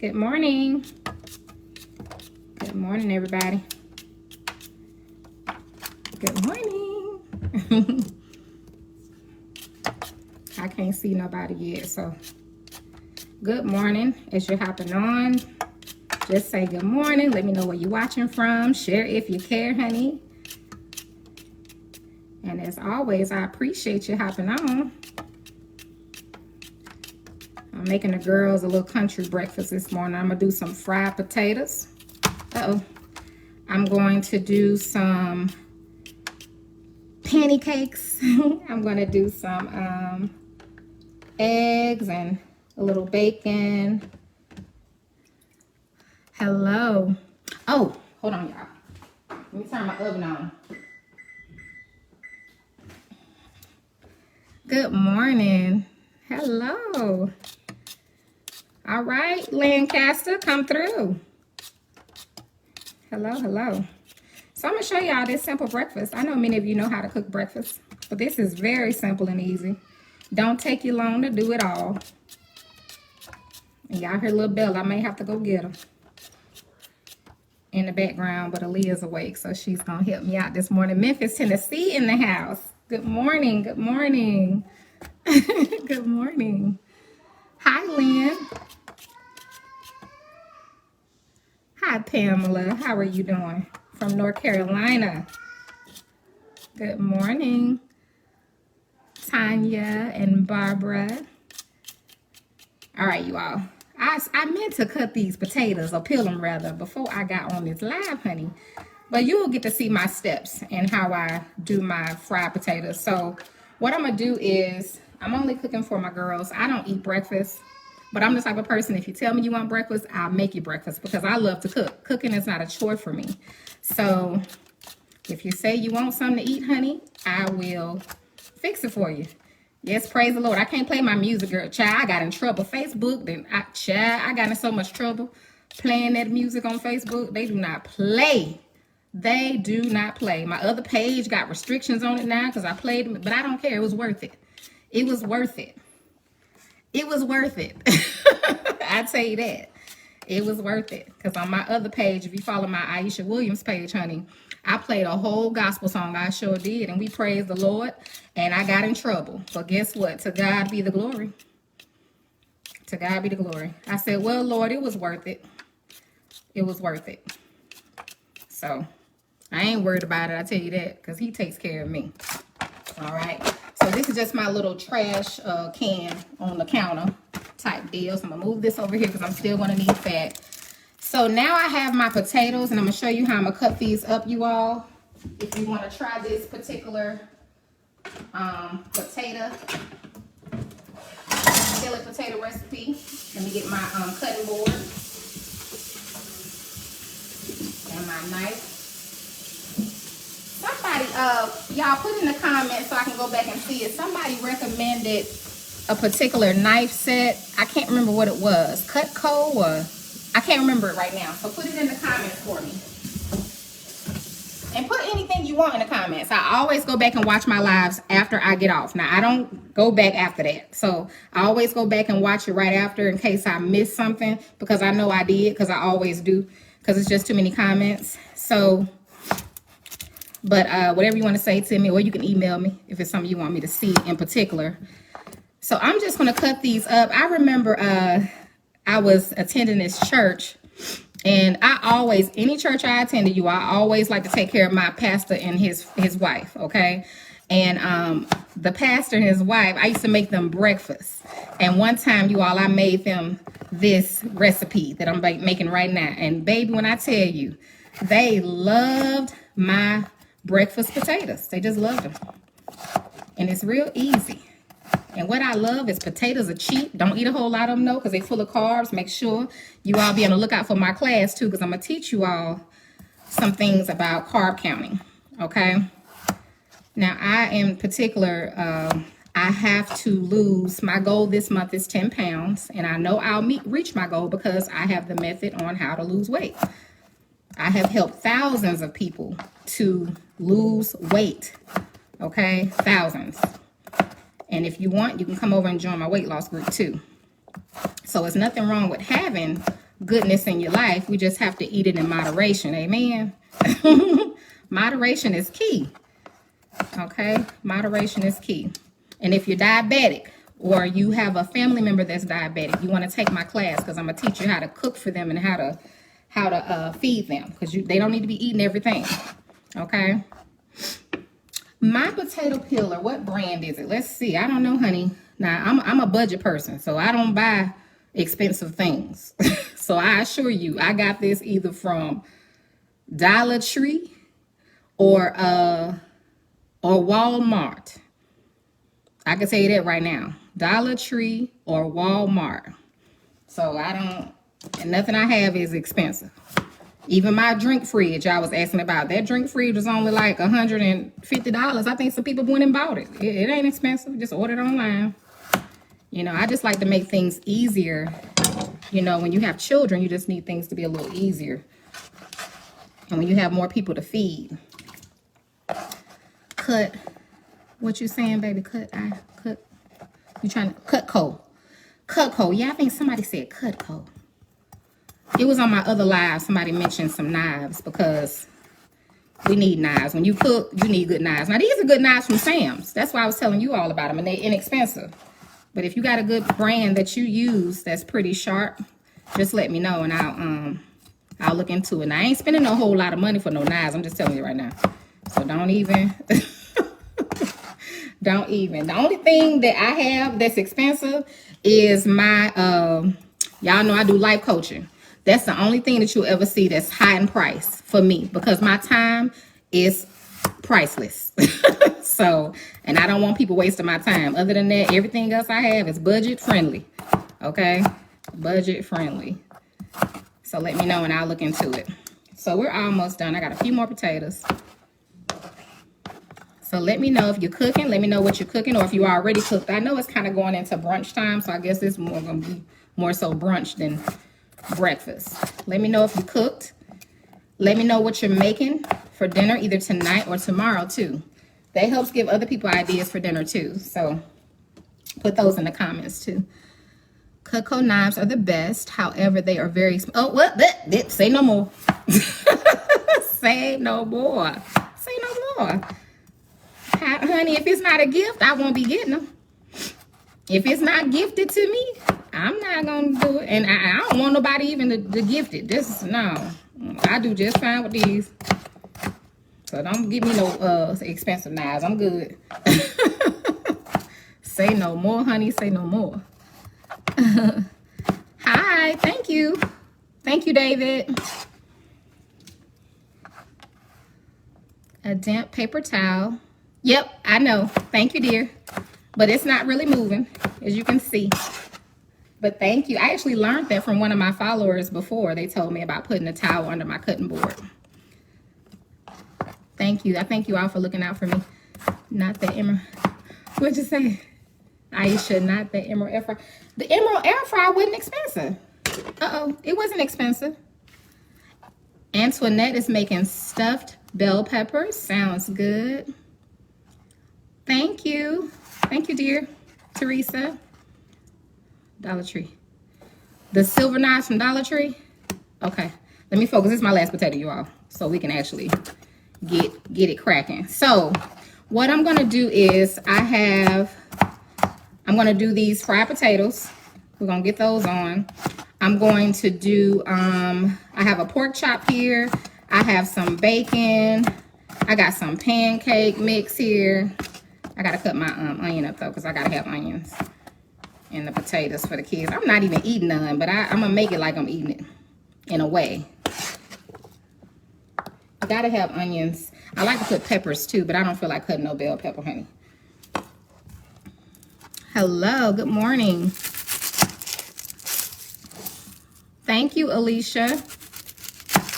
Good morning. Good morning, everybody. Good morning. I can't see nobody yet, so good morning. As you're hopping on, just say good morning. Let me know where you're watching from. Share if you care, honey. And as always, I appreciate you hopping on. I'm making the girls a little country breakfast this morning. I'm going to do some fried potatoes. I'm going to do some pancakes. I'm going to do some eggs and a little bacon. Hello. Oh, hold on, y'all. Let me turn my oven on. Good morning. Hello. All right, Lancaster, come through. Hello, hello. So I'm going to show y'all this simple breakfast. I know many of you know how to cook breakfast, but this is very simple and easy. Don't take you long to do it all. And y'all hear little Bella. I may have to go get her in the background, but Aaliyah's awake, so she's going to help me out this morning. Memphis, Tennessee in the house. Good morning, good morning. Good morning. Hi, Lynn. Hi, Pamela. How are you doing? From North Carolina. Good morning. Tanya and Barbara. All right, you all. I meant to cut these potatoes, or peel them rather, before I got on this live, honey. But you'll get to see my steps and how I do my fried potatoes. So what I'm going to do is, I'm only cooking for my girls. I don't eat breakfast. But I'm the type of person, if you tell me you want breakfast, I'll make you breakfast because I love to cook. Cooking is not a chore for me. So if you say you want something to eat, honey, I will fix it for you. Yes, praise the Lord. I can't play my music, girl. Child, I got in trouble. Facebook, I got in so much trouble playing that music on Facebook. They do not play. They do not play. My other page got restrictions on it now because I played them, but I don't care. It was worth it. It was worth it. It was worth it. I tell you that. It was worth it. Because on my other page, if you follow my Aisha Williams page, honey, I played a whole gospel song. I sure did. And we praised the Lord. And I got in trouble. But guess what? To God be the glory. To God be the glory. I said, well, Lord, it was worth it. It was worth it. So I ain't worried about it. I tell you that. Because he takes care of me. All right. So this is just my little trash can on the counter type deal. So I'm going to move this over here because I'm still going to need fat. So now I have my potatoes and I'm going to show you how I'm going to cut these up, you all. If you want to try this particular skillet potato recipe, let me get my cutting board and my knife. Somebody, y'all put in the comments so I can go back and see it. Somebody recommended a particular knife set. I can't remember what it was. Cutco or I can't remember it right now. So put it in the comments for me. And put anything you want in the comments. I always go back and watch my lives after I get off. Now, I don't go back after that. So I always go back and watch it right after in case I miss something. Because I know I did. Because I always do. Because it's just too many comments. So... But whatever you want to say to me, or you can email me if it's something you want me to see in particular. So I'm just going to cut these up. I remember I was attending this church, and I always, any church I attended, I always like to take care of my pastor and his wife, okay? And the pastor and his wife, I used to make them breakfast. And one time, I made them this recipe that I'm making right now. And baby, when I tell you, they loved my breakfast potatoes. They just love them. And it's real easy. And what I love is potatoes are cheap. Don't eat a whole lot of them, though, because they're full of carbs. Make sure you all be on the lookout for my class, too, because I'm going to teach you all some things about carb counting, okay? Now, I, in particular, I have to lose, my goal this month is 10 pounds, and I know I'll reach my goal because I have the method on how to lose weight. I have helped thousands of people to lose weight, okay? Thousands. And if you want, you can come over and join my weight loss group too. So it's nothing wrong with having goodness in your life. We just have to eat it in moderation. Amen. Moderation is key. Okay, moderation is key. And if you're diabetic or you have a family member that's diabetic, you want to take my class, because I'm gonna teach you how to cook for them and how to feed them, because they don't need to be eating everything. Okay. My potato peeler, what brand is it? Let's see. I don't know, honey. Now I'm a budget person, so I don't buy expensive things. So I assure you, I got this either from Dollar Tree or Walmart. I can tell you that right now. Dollar Tree or Walmart. So and nothing I have is expensive. Even my drink fridge I was asking about. That drink fridge was only like $150. I think some people went and bought it. It ain't expensive. Just order it online. You know, I just like to make things easier. You know, when you have children, you just need things to be a little easier. And when you have more people to feed. Cut. What you saying, baby? Cut. You trying to Cutco. Cutco. Yeah, I think somebody said Cutco. It was on my other live. Somebody mentioned some knives, because we need knives. When you cook, you need good knives. Now, these are good knives from Sam's. That's why I was telling you all about them, and they're inexpensive. But if you got a good brand that you use that's pretty sharp, just let me know, and I'll look into it. And I ain't spending a whole lot of money for no knives. I'm just telling you right now. So don't even. Don't even. The only thing that I have that's expensive is my, y'all know I do life coaching. That's the only thing that you'll ever see that's high in price for me, because my time is priceless. So, and I don't want people wasting my time. Other than that, everything else I have is budget friendly. Okay? Budget friendly. So let me know and I'll look into it. So we're almost done. I got a few more potatoes. So let me know if you're cooking. Let me know what you're cooking, or if you already cooked. I know it's kind of going into brunch time, so I guess it's going to be more so brunch than breakfast. Let me know if you cooked. Let me know what you're making for dinner, either tonight or tomorrow too. That helps give other people ideas for dinner too. So put those in the comments too. Cutco knives are the best. However, they are very oh, what? Say no more. Say no more. Say no more. Honey, if it's not a gift, I won't be getting them. If it's not gifted to me, I'm not going to do it. And I don't want nobody even to gift it. No. I do just fine with these. So don't give me no expensive knives. I'm good. Say no more, honey. Say no more. Hi. Thank you. Thank you, David. A damp paper towel. Yep, I know. Thank you, dear. But it's not really moving, as you can see. But thank you. I actually learned that from one of my followers before. They told me about putting a towel under my cutting board. Thank you. I thank you all for looking out for me. Not the emerald. What'd you say? Aisha, not the emerald air fryer. The emerald air fryer wasn't expensive. Uh-oh, it wasn't expensive. Antoinette is making stuffed bell peppers. Sounds good. Thank you. Thank you, dear. Teresa. Dollar Tree. The silver knives from Dollar Tree. Okay. Let me focus. This is my last potato, you all. So we can actually get it cracking. So what I'm going to do is I'm going to do these fried potatoes. We're going to get those on. I'm going to do, I have a pork chop here. I have some bacon. I got some pancake mix here. I got to cut my onion up, though, because I got to have onions in the potatoes for the kids. I'm not even eating none, but I'm going to make it like I'm eating it in a way. I got to have onions. I like to put peppers, too, but I don't feel like cutting no bell pepper, honey. Hello. Good morning. Thank you, Alicia.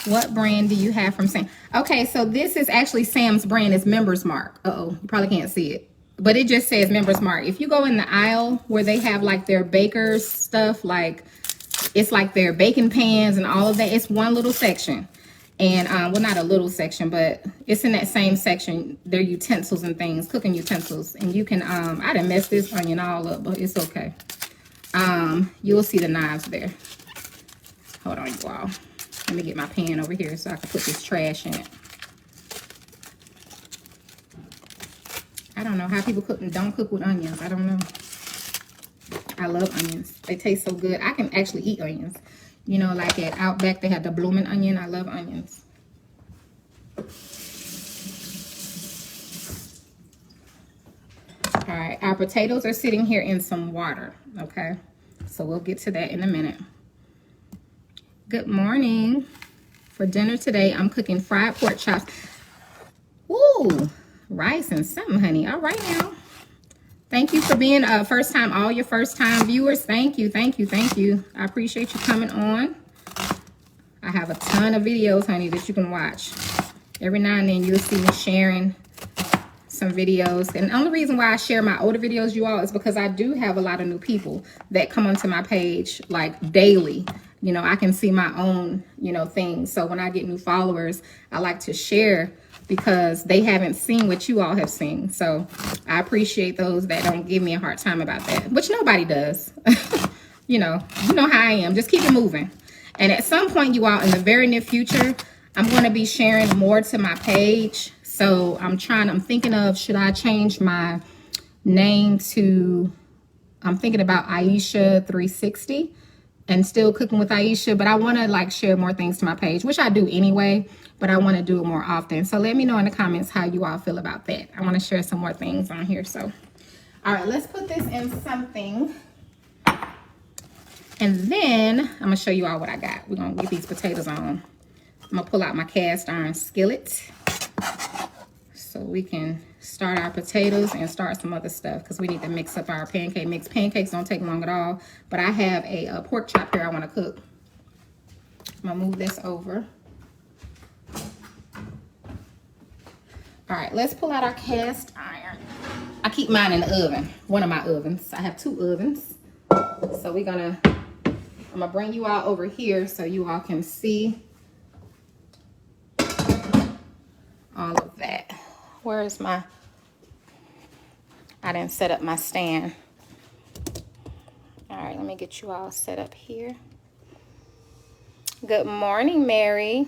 What brand do you have from Sam? Okay, so this is actually Sam's brand. It's Members Mark. Uh-oh, you probably can't see it. But it just says Members Mark. If you go in the aisle where they have like their baker's stuff, like it's like their baking pans and all of that, it's one little section. And, well, not a little section, but it's in that same section. Their utensils and things, cooking utensils. And you can, I done messed this onion all up, but it's okay. You'll see the knives there. Hold on, you all. Let me get my pan over here so I can put this trash in it. I don't know how people cook and don't cook with onions. I don't know. I love onions. They taste so good. I can actually eat onions. You know, like at Outback, they have the blooming onion. I love onions. All right, our potatoes are sitting here in some water, okay? So we'll get to that in a minute. Good morning. For dinner today, I'm cooking fried pork chops. Ooh, rice and something, honey. All right now. Thank you for being first time, all your first time viewers. Thank you, thank you, thank you. I appreciate you coming on. I have a ton of videos, honey, that you can watch. Every now and then you'll see me sharing some videos. And the only reason why I share my older videos, you all, is because I do have a lot of new people that come onto my page like daily. You know, I can see my own, you know, things. So when I get new followers, I like to share because they haven't seen what you all have seen. So I appreciate those that don't give me a hard time about that, which nobody does. you know how I am. Just keep it moving. And at some point, you all, in the very near future, I'm going to be sharing more to my page. So I'm thinking of, should I change my name to, I'm thinking about Aisha 360 and still cooking with Aisha, but I want to like share more things to my page, which I do anyway, but I want to do it more often. So let me know in the comments how you all feel about that. I want to share some more things on here. So, all right, let's put this in something. And then I'm going to show you all what I got. We're going to get these potatoes on. I'm going to pull out my cast iron skillet so we can start our potatoes and start some other stuff because we need to mix up our pancake mix. Pancakes don't take long at all, but I have a pork chop here I want to cook. I'm going to move this over. All right, let's pull out our cast iron. I keep mine in the oven, one of my ovens. I have two ovens. So I'm going to bring you all over here so you all can see all of that. Where is I didn't set up my stand. All right, let me get you all set up here. Good morning, Mary.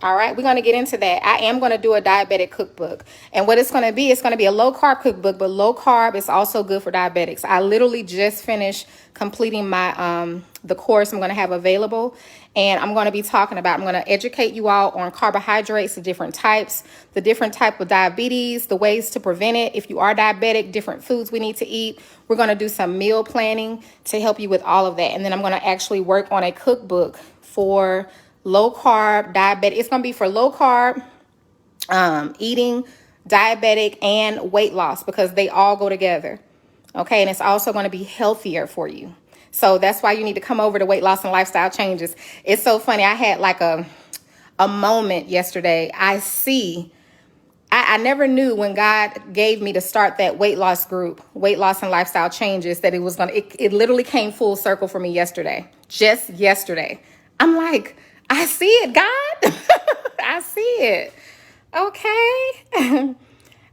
All right, we're going to get into that. I am going to do a diabetic cookbook. And what it's going to be a low-carb cookbook, but low carb is also good for diabetics. I literally just finished completing my the course I'm going to have available. And I'm going to be talking about, I'm going to educate you all on carbohydrates, the different types, the different type of diabetes, the ways to prevent it. If you are diabetic, different foods we need to eat. We're going to do some meal planning to help you with all of that. And then I'm going to actually work on a cookbook for low carb diabetic. It's going to be for low carb eating, diabetic, and weight loss because they all go together. Okay. And it's also going to be healthier for you. So that's why you need to come over to Weight Loss and Lifestyle Changes. It's so funny. I had like a moment yesterday. I never knew when God gave me to start that weight loss group, Weight Loss and Lifestyle Changes, that it literally came full circle for me yesterday, just yesterday. I'm like, I see it, God. I see it. Okay.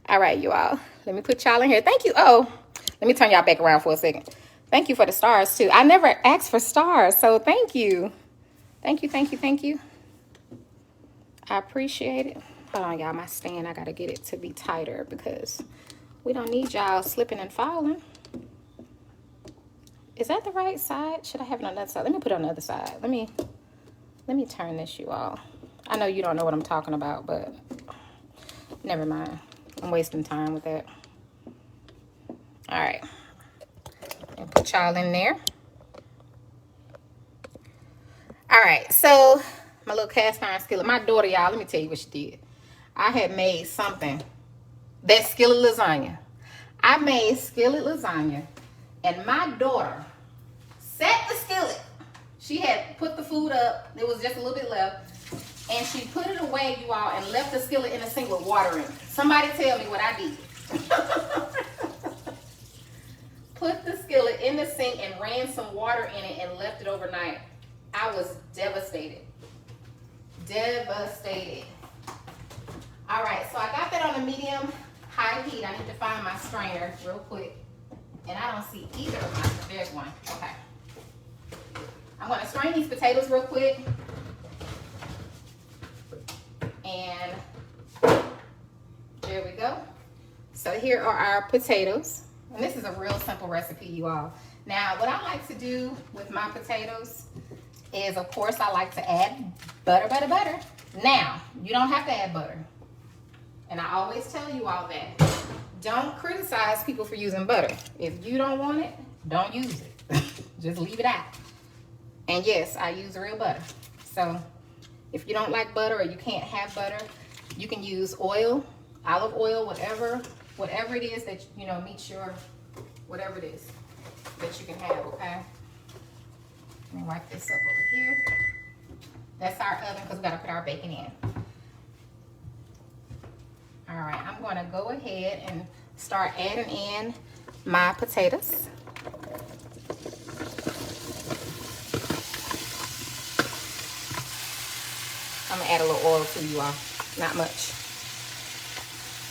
All right, you all. Let me put y'all in here. Thank you. Oh, let me turn y'all back around for a second. Thank you for the stars, too. I never asked for stars, so thank you. Thank you, thank you, thank you. I appreciate it. Hold on, y'all. My stand, I got to get it to be tighter because we don't need y'all slipping and falling. Is that the right side? Should I have it on the other side? Let me put it on the other side. Let me turn this, you all. I know you don't know what I'm talking about, but never mind. I'm wasting time with that. All right. And put y'all in there. All right, so my little cast iron skillet. My daughter, y'all, let me tell you what she did. I had made something. That skillet lasagna. I made skillet lasagna, and my daughter set the skillet. She had put the food up. There was just a little bit left. And she put it away, you all, and left the skillet in the sink with water in it. Somebody tell me what I did. Put the skillet in the sink and ran some water in it and left it overnight. I was devastated. Devastated. All right, so I got that on a medium high heat. I need to find my strainer real quick. And I don't see either of my, there's one. Okay. I'm going to strain these potatoes real quick. And there we go. So here are our potatoes. And this is a real simple recipe, you all. Now, what I like to do with my potatoes is, of course, I like to add butter, butter, butter. Now, you don't have to add butter. And I always tell you all that. Don't criticize people for using butter. If you don't want it, don't use it. Just leave it out. And yes, I use real butter. So if you don't like butter or you can't have butter, you can use oil, olive oil, whatever it is that, you know, meets your, whatever it is that you can have, okay? Let me wipe this up over here. That's our oven because we got to put our bacon in. All right, I'm going to go ahead and start adding in my potatoes. I'm going to add a little oil too, you all. Not much.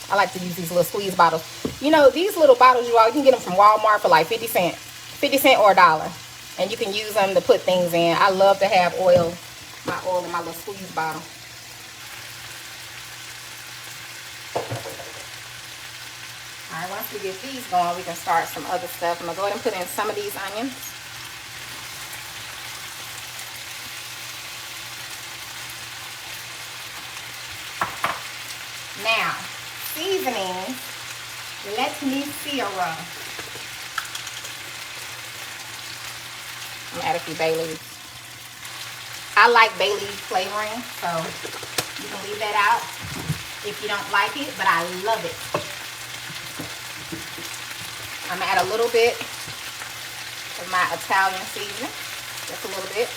I like to use these little squeeze bottles. You know, these little bottles, you all, you can get them from Walmart for like 50 cents. 50 cents or $1. And you can use them to put things in. I love to have oil, my oil in my little squeeze bottle. All right, once we get these going, we can start some other stuff. I'm going to go ahead and put in some of these onions. Now, seasoning, let me see. I'm going to add a few bay leaves. I like bay leaf flavoring, so you can leave that out if you don't like it, but I love it. I'm going to add a little bit of my Italian seasoning, just a little bit.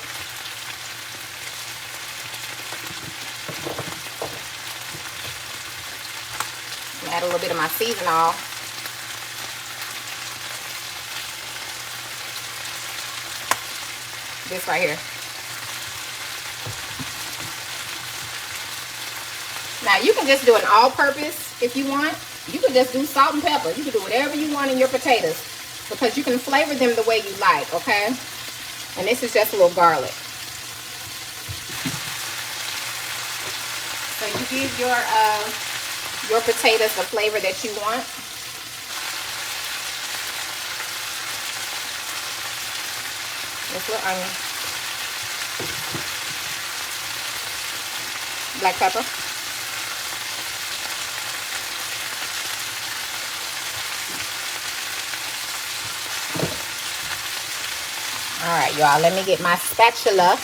Add a little bit of my seasoning. This right here. Now you can just do an all-purpose if you want. You can just do salt and pepper. You can do whatever you want in your potatoes because you can flavor them the way you like, okay? And this is just a little garlic. So you give your potatoes the flavor that you want. This little onion. Black pepper. All right, y'all, let me get my spatula.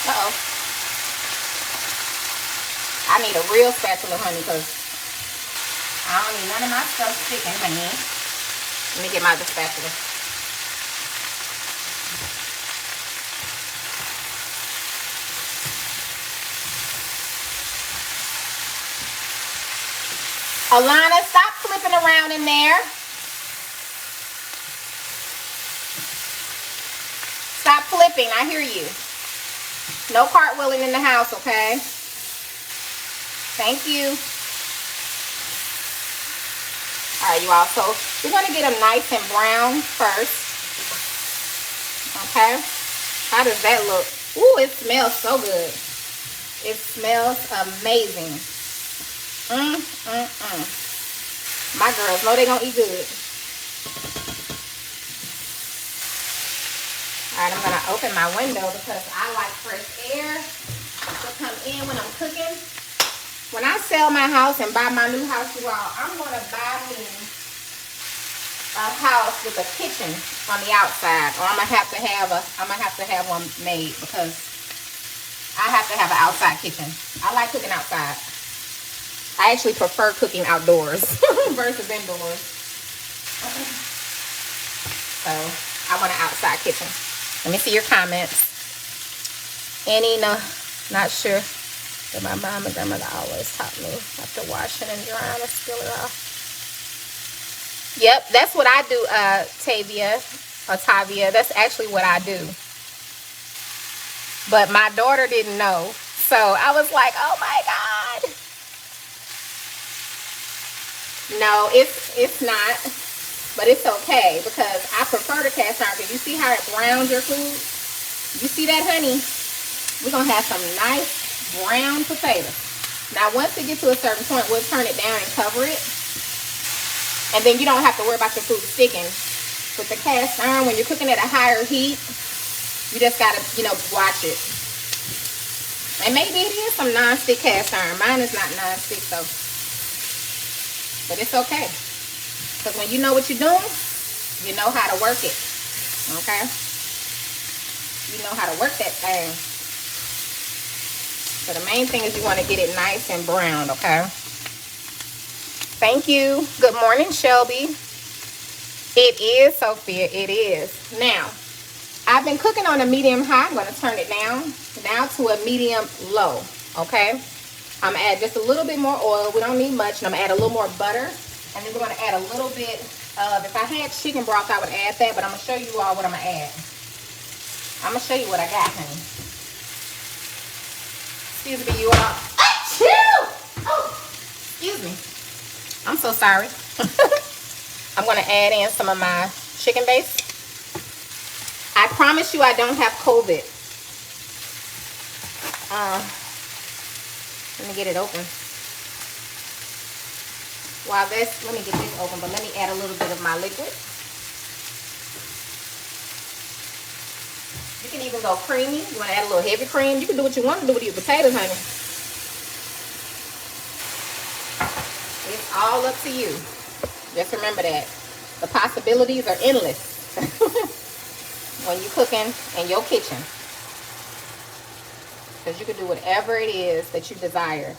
Uh-oh. I need a real spatula, honey, because I don't need none of my stuff sticking, honey. Let me get my other spatula. Alana, stop flipping around in there. Stop flipping, I hear you. No cartwheeling in the house, okay? Thank you. All right, you all. So we're going to get them nice and brown first. Okay? How does that look? Ooh, it smells so good. It smells amazing. My girls know they're going to eat good. All right, I'm going to open my window because I like fresh air to come in when I'm cooking. When I sell my house and buy my new house, you all, I'm going to buy me a house with a kitchen on the outside, or I'm going to have to have one made because I have to have an outside kitchen. I like cooking outside. I actually prefer cooking outdoors versus indoors. So I want an outside kitchen. Let me see your comments. Annie, no, not sure. But my mom and grandmother always taught me after washing and drying to spill it off. Yep, that's what I do, Tavia. That's actually what I do. But my daughter didn't know. So I was like, oh my God. No, it's not, but it's okay because I prefer the cast iron. Because you see how it browns your food. You see that, honey? We're gonna have some nice brown potatoes. Now, once it gets to a certain point, we'll turn it down and cover it, and then you don't have to worry about your food sticking. With the cast iron, when you're cooking at a higher heat, you just gotta, you know, watch it. And maybe it is some non-stick cast iron. Mine is not non-stick though. But it's okay. Because when you know what you're doing, you know how to work it. Okay? You know how to work that thing. So the main thing is you want to get it nice and browned, okay? Thank you. Good morning, Shelby. It is, Sophia. It is. Now, I've been cooking on a medium high. I'm going to turn it down now to a medium low, okay? I'm going to add just a little bit more oil. We don't need much. And I'm going to add a little more butter. And then we're going to add a little bit of, if I had chicken broth, I would add that. But I'm going to show you all what I'm going to add. I'm going to show you what I got, honey. Excuse me, you all. Achoo! Oh, excuse me. I'm so sorry. I'm going to add in some of my chicken base. I promise you I don't have COVID. Let me get it open. While this, let me get this open, but let me add a little bit of my liquid. You can even go creamy. You want to add a little heavy cream. You can do what you want to do with your potatoes, honey. It's all up to you. Just remember that. The possibilities are endless when you're cooking in your kitchen. Because you can do whatever it is that you desire.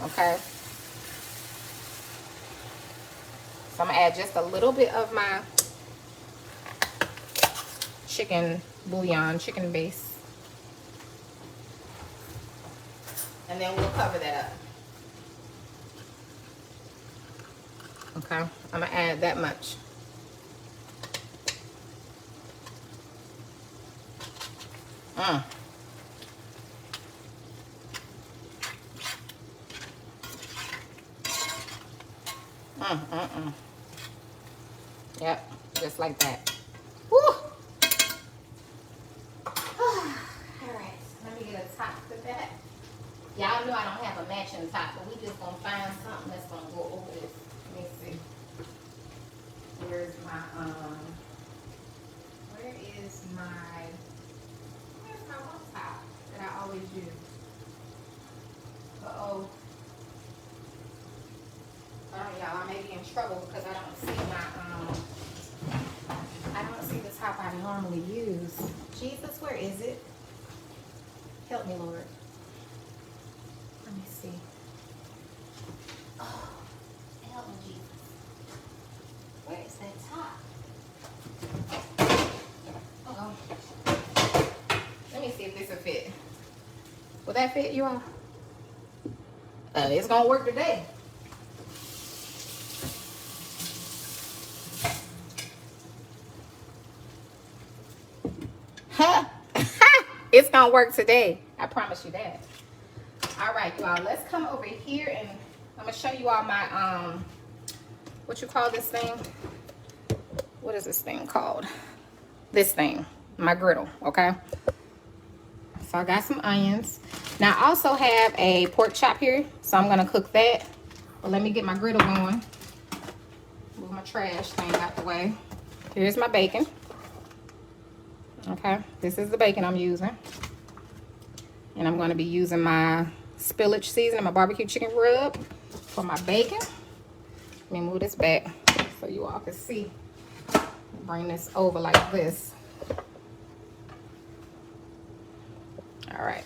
Okay? So I'm going to add just a little bit of my chicken bouillon, chicken base. And then we'll cover that up. Okay? I'm going to add that much. Yep, just like that. Woo! Alright, let me get a top to that. Y'all know I don't have a matching top, but we just gonna find something that's gonna go over this. Let me see. Where's my one top that I always use? Uh-oh. Y'all, I may be in trouble because I don't see the top I normally use. Jesus, where is it? Help me, Lord. Let me see. Oh, help me, Jesus. Where is that top? Uh-oh. Let me see if this will fit. Will that fit, you all? It's gonna work today. It's gonna work today. I promise you that. All right, you all. Let's come over here and I'm gonna show you all my what you call this thing? What is this thing called? This thing, my griddle. Okay. So I got some onions. Now I also have a pork chop here, so I'm gonna cook that. But let me get my griddle going. Move my trash thing out the way. Here's my bacon. Okay, this is the bacon I'm using. And I'm going to be using my spillage seasoning, my barbecue chicken rub for my bacon. Let me move this back so you all can see. Bring this over like this. All right.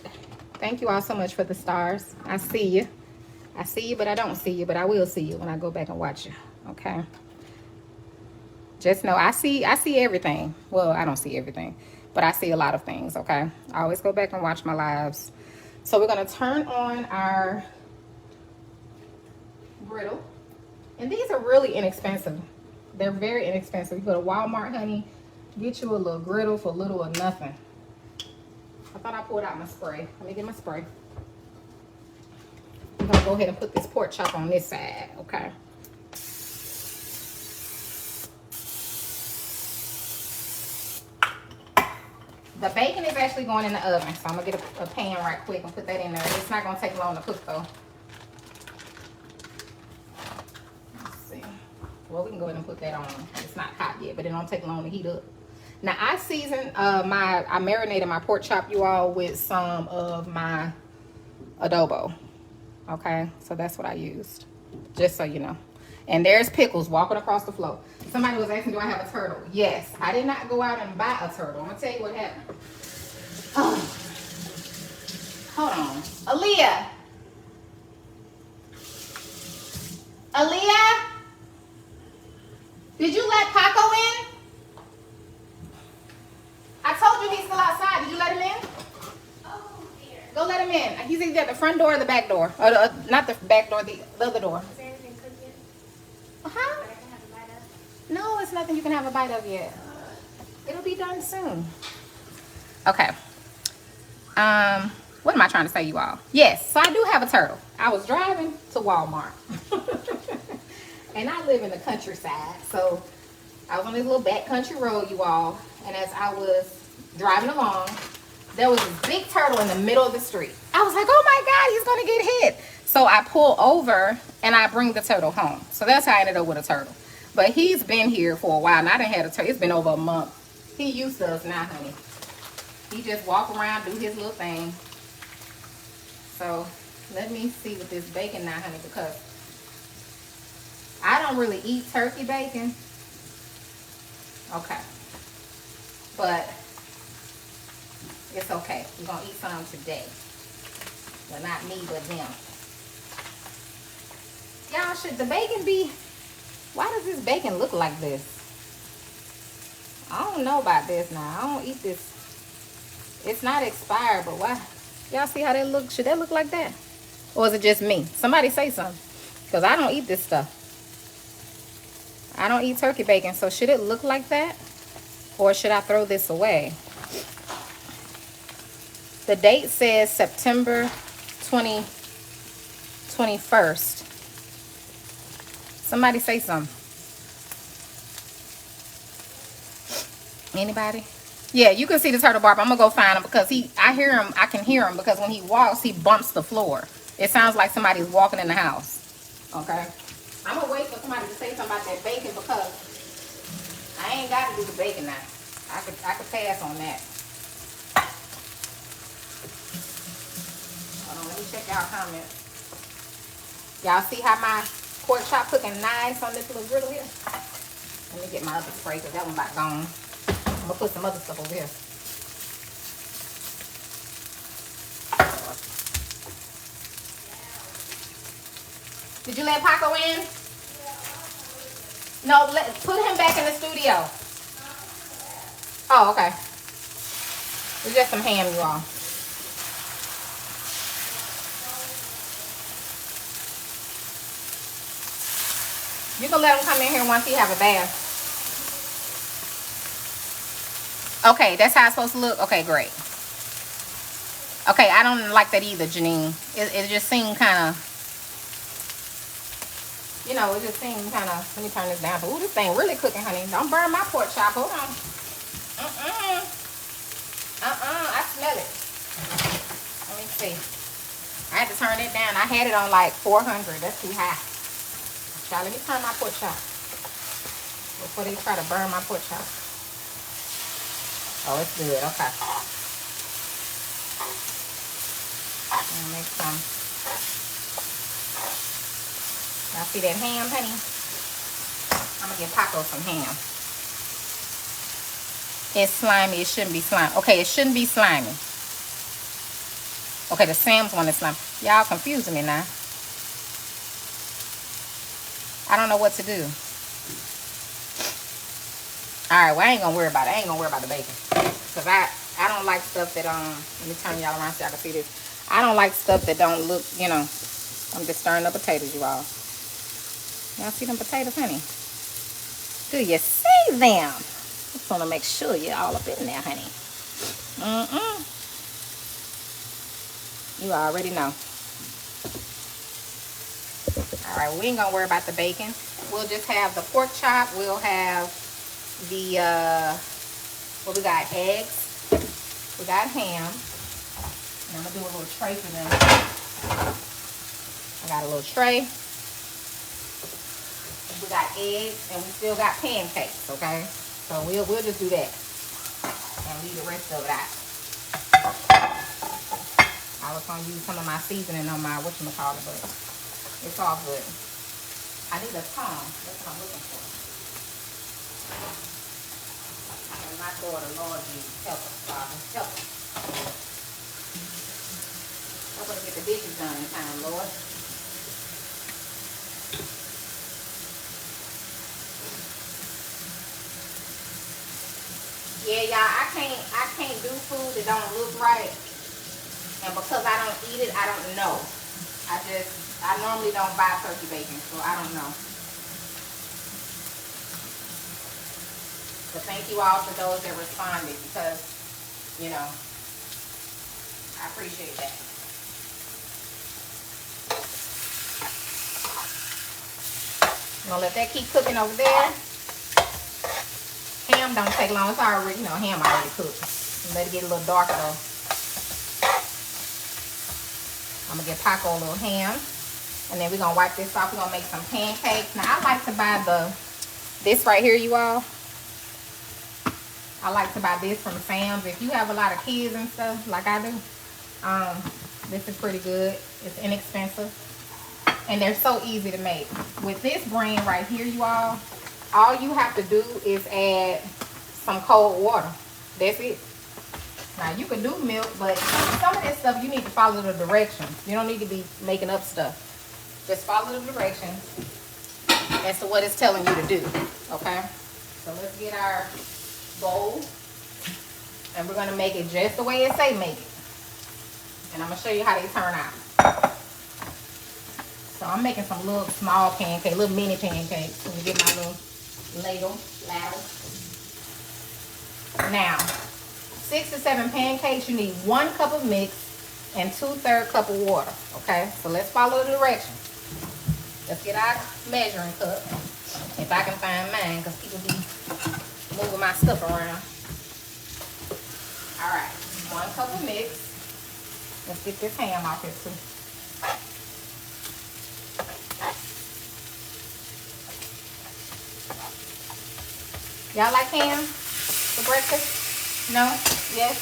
Thank you all so much for the stars. I see you. I see you, but I don't see you, but I will see you when I go back and watch you. Okay. Just know I see everything. Well, I don't see everything, but I see a lot of things, okay? I always go back and watch my lives. So we're going to turn on our griddle. And these are really inexpensive. They're very inexpensive. You go to Walmart, honey, get you a little griddle for little or nothing. I thought I pulled out my spray. Let me get my spray. I'm going to go ahead and put this pork chop on this side, okay? The bacon is actually going in the oven, so I'm gonna get a pan right quick and put that in there. It's not gonna take long to cook though. Let's see. Well, we can go ahead and put that on. It's not hot yet, but it don't take long to heat up. Now I seasoned I marinated my pork chop, you all, with some of my adobo. Okay, so that's what I used, just so you know. And there's Pickles walking across the floor. Somebody was asking, do I have a turtle? Yes, I did not go out and buy a turtle. I'm gonna tell you what happened. Oh. Hold on. Aaliyah. Aaliyah? Did you let Paco in? I told you he's still outside. Did you let him in? Oh, dear. Go let him in. He's either at the front door or the back door. Or not the back door, the other door. Is there anything cooked yet? Huh? That I can have a bite of? No, it's nothing you can have a bite of yet. It'll be done soon. Okay. What am I trying to say, you all? Yes, so I do have a turtle. I was driving to Walmart. And I live in the countryside. So I was on this little backcountry road, you all. And as I was driving along, there was this big turtle in the middle of the street. I was like, oh my God, he's gonna get hit. So I pull over and I bring the turtle home. So that's how I ended up with a turtle. But he's been here for a while, and I done had a turtle. It's been over a month. He used to us now, honey. He just walk around, do his little thing. So let me see with this bacon now, honey, because I don't really eat turkey bacon. Okay. But it's okay. We're going to eat some today. Well, not me, but them. Y'all, should the bacon be... Why does this bacon look like this? I don't know about this now. I don't eat this. It's not expired, but why? Y'all see how that looks? Should that look like that? Or is it just me? Somebody say something. Because I don't eat this stuff. I don't eat turkey bacon. So should it look like that? Or should I throw this away? The date says September 21st. Somebody say something. Anybody? Yeah, you can see the turtle barb. I'm gonna go find him because I hear him. I can hear him because when he walks, he bumps the floor. It sounds like somebody's walking in the house. Okay. I'm gonna wait for somebody to say something about that bacon because I ain't got to do the bacon now. I could pass on that. Hold on, let me check y'all comments. Y'all see how my pork chop cooking nice on this little griddle here? Let me get my other spray because that one about gone. I'm gonna put some other stuff over here. Did you let Paco in? No, put him back in the studio. Oh, okay. It's just some ham, you all. You can let him come in here once he have a bath. Okay, that's how it's supposed to look. Okay, great. Okay, I don't like that either, Janine. It just seemed kind of, you know, it just seemed kind of, let me turn this down. Ooh, this thing really cooking, honey. Don't burn my pork chop. Hold on. I smell it. Let me see. I had to turn it down. I had it on like 400. That's too high. Y'all, let me turn my pork chop before they try to burn my pork chop. Oh, it's good. Okay. I'm gonna make some. Y'all see that ham, honey? I'm gonna give Paco some ham. It's slimy. It shouldn't be slimy. Okay, it shouldn't be slimy. Okay, the Sam's one is slimy. Y'all confusing me now. I don't know what to do. Alright, well, I ain't gonna worry about it. I ain't gonna worry about the bacon. Because I don't like stuff that, let me turn y'all around so y'all can see this. I don't like stuff that don't look, you know. I'm just stirring up potatoes, you all. Y'all see them potatoes, honey? Do you see them? Just want to make sure you're all up in there, honey. You already know. Alright, we ain't gonna worry about the bacon. We'll just have the pork chop. We'll have the, what we got, eggs. We got ham. And I'm gonna do a little tray for them. I got a little tray. We got eggs and we still got pancakes, okay? So we'll just do that. And leave the rest of it out. I was gonna use some of my seasoning on my whatchamacallit, but it's all good. I need a tongue. That's what I'm looking for. And my daughter, Lord Jesus, help us, Father. Help us. I'm gonna get the dishes done in time, Lord. Yeah, y'all, I can't do food that don't look right. And because I don't eat it, I don't know. I normally don't buy turkey bacon, so I don't know. But thank you all for those that responded because, you know, I appreciate that. I'm gonna let that keep cooking over there. Ham don't take long. It's already, you know, ham already cooked. Let it get a little darker though. I'm gonna give Paco a little ham. And then we're gonna wipe this off. We're gonna make some pancakes. Now I like to buy this right here, you all. I like to buy this from Sam's. If you have a lot of kids and stuff like I do, this is pretty good. It's inexpensive. And they're so easy to make. With this brand right here, you all you have to do is add some cold water. That's it. Now you can do milk, but some of this stuff you need to follow the directions. You don't need to be making up stuff. Just follow the directions as to what it's telling you to do. Okay? So let's get our bowl. And we're gonna make it just the way it say make it. And I'm gonna show you how they turn out. So I'm making some little small pancakes, little mini pancakes. Let me get my little ladle. Now, 6 to 7 pancakes, you need 1 cup of mix and 2/3 cup of water. Okay, so let's follow the directions. Let's get our measuring cup. If I can find mine, because people be moving my stuff around. All right, 1 cup of mix. Let's get this ham off here too. Y'all like ham for breakfast? No? Yes?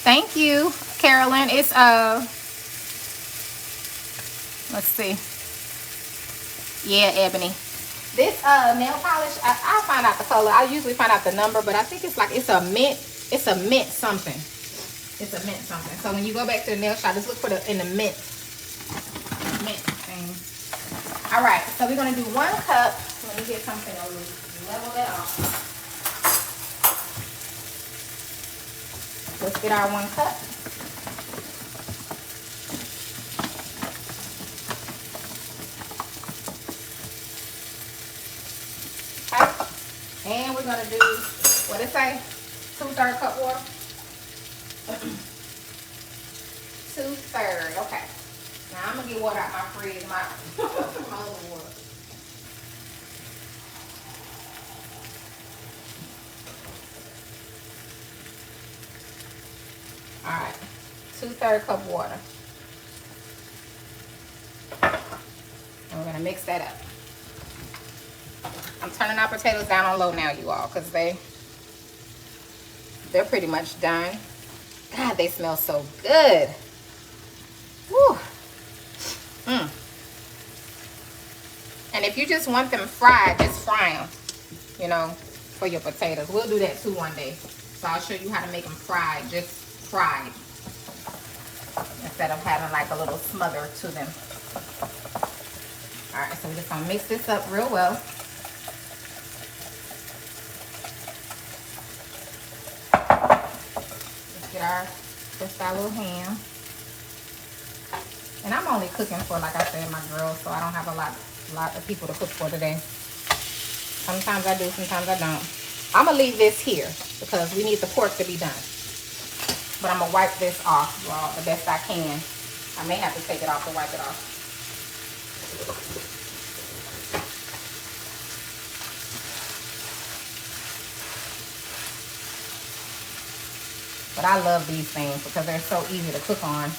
Thank you, Carolyn. It's let's see. Yeah, ebony. This nail polish, I'll find out the color. I usually find out the number, but I think it's like it's a mint something. It's a mint something. So when you go back to the nail shop, just look for in the mint thing. All right, so we're gonna do 1 cup. Let me get something to level that off. Let's get our 1 cup. Okay. And we're gonna do, what it say? 2/3 cup water. 2/3, okay. Now I'm gonna get water out my fridge, my other water. All right, 2/3 cup water. And we're gonna mix that up. I'm turning our potatoes down on low now, you all, because they're pretty much done. God, they smell so good. Woo. And if you just want them fried, just fry them, you know, for your potatoes. We'll do that too one day. So I'll show you how to make them fried, just fried, instead of having like a little smother to them. All right, so we're just gonna mix this up real well. Let's get our little ham. And I'm only cooking for, like I said, my girls, so I don't have a lot of people to cook for today. Sometimes I do, sometimes I don't. I'm gonna leave this here because we need the pork to be done. But I'm gonna wipe this off, y'all, the best I can. I may have to take it off to wipe it off. But I love these things because they're so easy to cook on.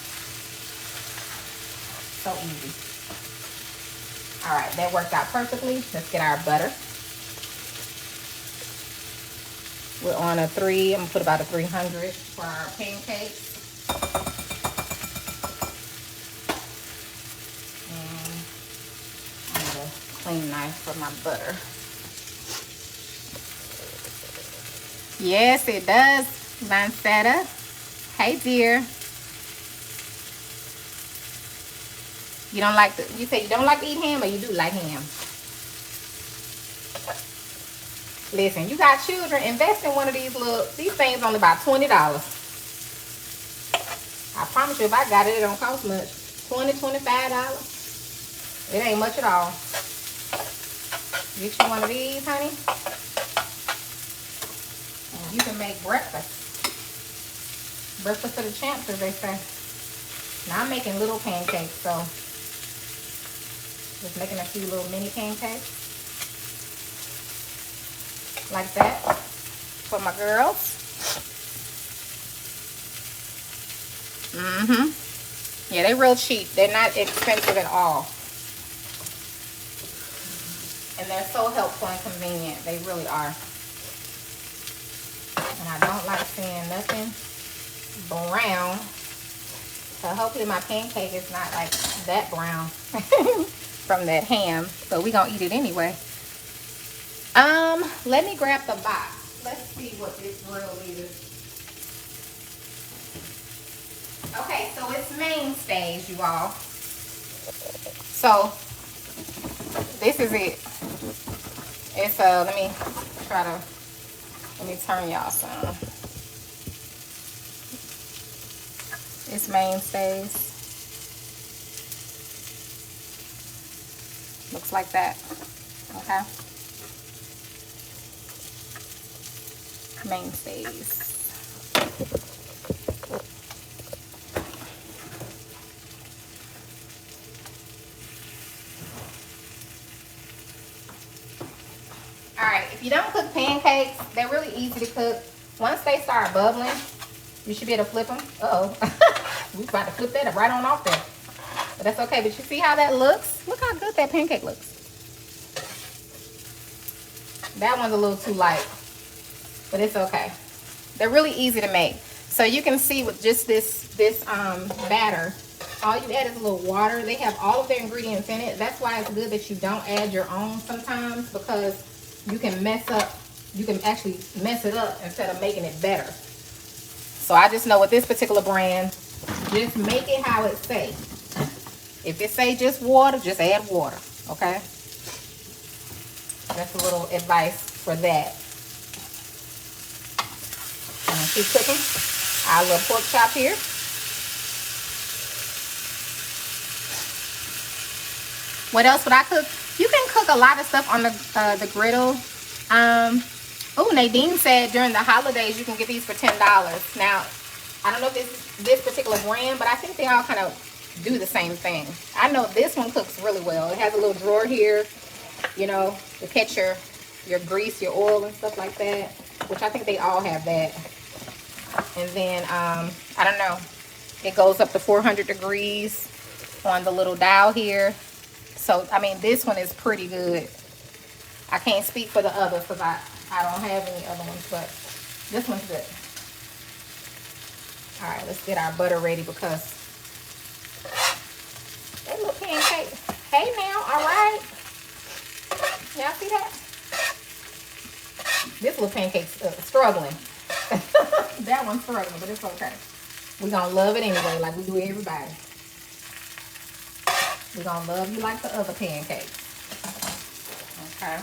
So easy. All right, that worked out perfectly. Let's get our butter. We're on a 3. I'm gonna put about a 300 for our pancakes. And I need a clean knife for my butter. Yes, it does, Lancetta. Hey, dear. You don't like the, you say you don't like to eat ham, or you do like ham? Listen, you got children, invest in one of these these things only about $20. I promise you, if I got it, it don't cost much. $20, $25. It ain't much at all. Get you one of these, honey. And you can make breakfast. Breakfast for the champs, as they say. Now I'm making little pancakes, so just making a few little mini pancakes. Like that. For my girls. Yeah, they're real cheap. They're not expensive at all. And they're so helpful and convenient. They really are. And I don't like seeing nothing brown. So hopefully my pancake is not like that brown from that ham. But we're going to eat it anyway. Let me grab the box. Let's see what this grill is. Okay, so it's mainstays, you all. So this is it. It's let me turn y'all some. It's mainstays. Looks like that. Okay. Mainstays. Alright, if you don't cook pancakes, they're really easy to cook. Once they start bubbling, you should be able to flip them. Uh-oh. We're about to flip that up right on off there. But that's okay. But you see how that looks? Look how good that pancake looks. That one's a little too light. But it's okay. They're really easy to make. So you can see with just this batter, all you add is a little water. They have all of their ingredients in it. That's why it's good that you don't add your own sometimes, because you can actually mess it up instead of making it better. So I just know with this particular brand, just make it how it say. If it say just water, just add water, okay? That's a little advice for that. I'm gonna keep cooking our little pork chop here. What else would I cook? You can cook a lot of stuff on the griddle. Oh, Nadine said during the holidays you can get these for $10. Now, I don't know if it's this particular brand, but I think they all kind of do the same thing. I know this one cooks really well. It has a little drawer here, you know, to catch your grease, your oil and stuff like that, which I think they all have that. And then, I don't know, it goes up to 400 degrees on the little dial here. So, I mean, this one is pretty good. I can't speak for the others because I don't have any other ones, but this one's good. All right, let's get our butter ready because that little pancake. Hey now, all right. Y'all see that? This little pancake's struggling. That one's struggling, but it's okay. We're going to love it anyway, like we do everybody. We're going to love you like the other pancakes. Okay.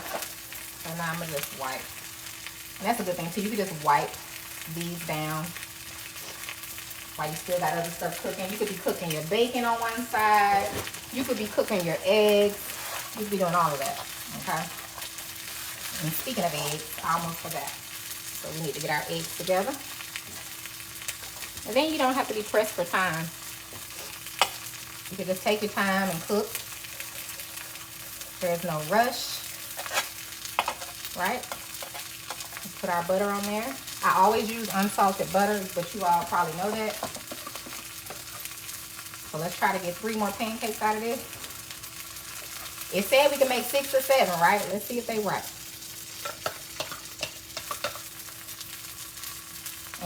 So now I'm going to just wipe. And that's a good thing, too. You can just wipe these down while you still got other stuff cooking. You could be cooking your bacon on one side. You could be cooking your eggs. You could be doing all of that. Okay. And speaking of eggs, I almost forgot. So we need to get our eggs together. And then you don't have to be pressed for time. You can just take your time and cook. There's no rush. Right? Let's put our butter on there. I always use unsalted butter, but you all probably know that. So let's try to get 3 more pancakes out of this. It said we can make 6 or 7, right? Let's see if they right.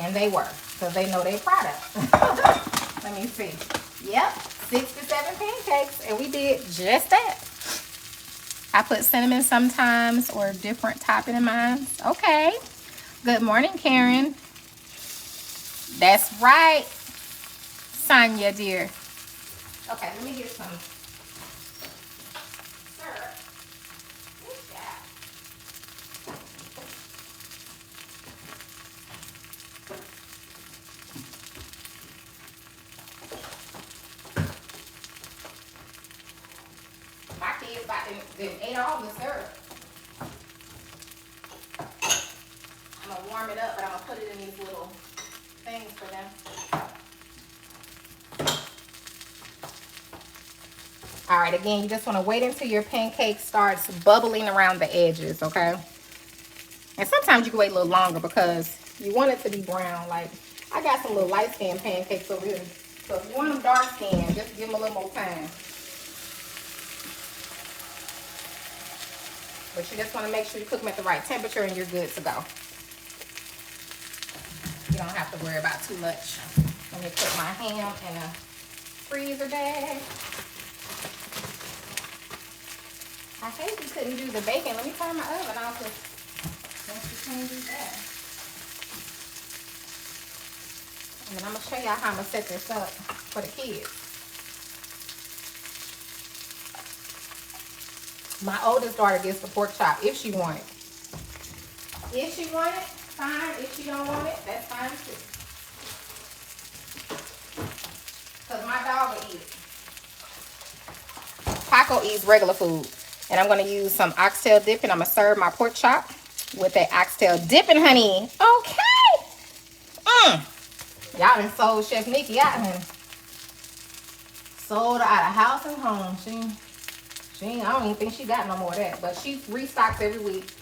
And they were, because they know their product. Let me see. Yep, 6 to 7 pancakes, and we did just that. I put cinnamon sometimes or different topping in mine. Okay. Good morning, Karen. That's right, Sonia, dear. Okay, let me get some syrup. Good job. My kids about to ate all the syrup. I'm gonna warm it up, but I'm gonna put it in these little things for them. All right, again, you just want to wait until your pancake starts bubbling around the edges, okay? And sometimes you can wait a little longer because you want it to be brown. Like, I got some little light-skinned pancakes over here. So if you want them dark-skinned, just give them a little more time. But you just want to make sure you cook them at the right temperature and you're good to go. You don't have to worry about too much. Let me put my ham in a freezer bag. I hate you couldn't do the bacon. Let me turn my oven off once you can't do that. And then I'm going to show y'all how I'm going to set this up for the kids. My oldest daughter gets the pork chop if she wants it. If she wants it, fine. If she don't want it, that's fine too. Because my dog will eat it. Paco eats regular food. And I'm going to use some oxtail dip, and I'm going to serve my pork chop with that oxtail dipping, honey. Okay. Y'all done sold Chef Nikki out, honey. Sold her out of house and home. I don't even think she got no more of that. But she restocks every week.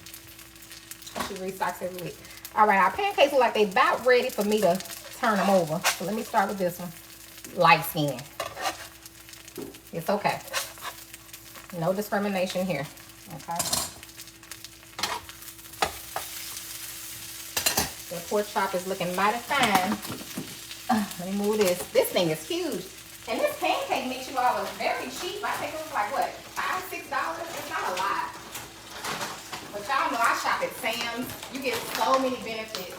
All right, our pancakes look like they about ready for me to turn them over. So let me start with this one. Light skin. It's okay. No discrimination here. Okay. The pork chop is looking mighty fine. Let me move this. This thing is huge. And this pancake mix you all was very cheap. I think it was like, what, $5, $6? It's not a lot. But y'all know I shop at Sam's. You get so many benefits.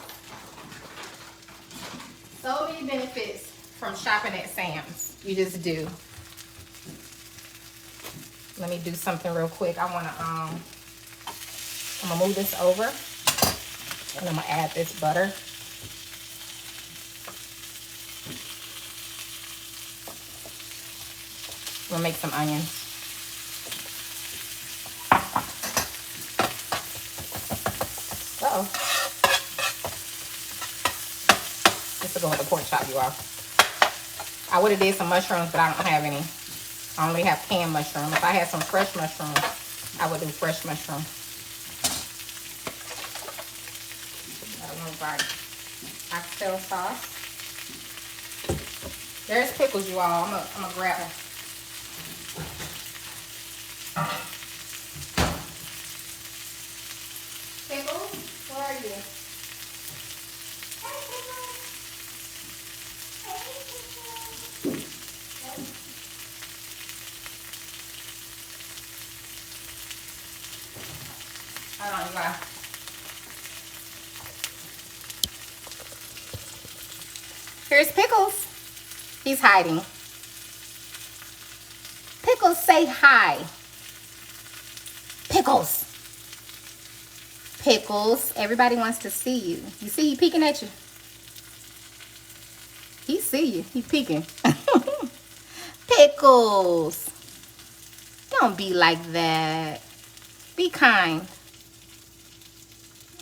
So many benefits from shopping at Sam's. You just do. Let me do something real quick. I'm gonna move this over, and I'm gonna add this butter. I'm gonna make some onions. So this will go with the pork chop, you all. I would have did some mushrooms, but I don't have any. I only have canned mushroom. If I had some fresh mushrooms, I would do fresh mushroom. Got a little bite. Oxtail sauce. There's pickles, you all. I'm gonna grab them. Pickles, where are you? Hey, Pickles. Hey, Pickles. Hold on, you guys. Here's Pickles. He's hiding. Pickles, say hi. Pickles. Pickles. Everybody wants to see you. You see he peeking at you? He see you. He peeking. Pickles. Don't be like that. Be kind.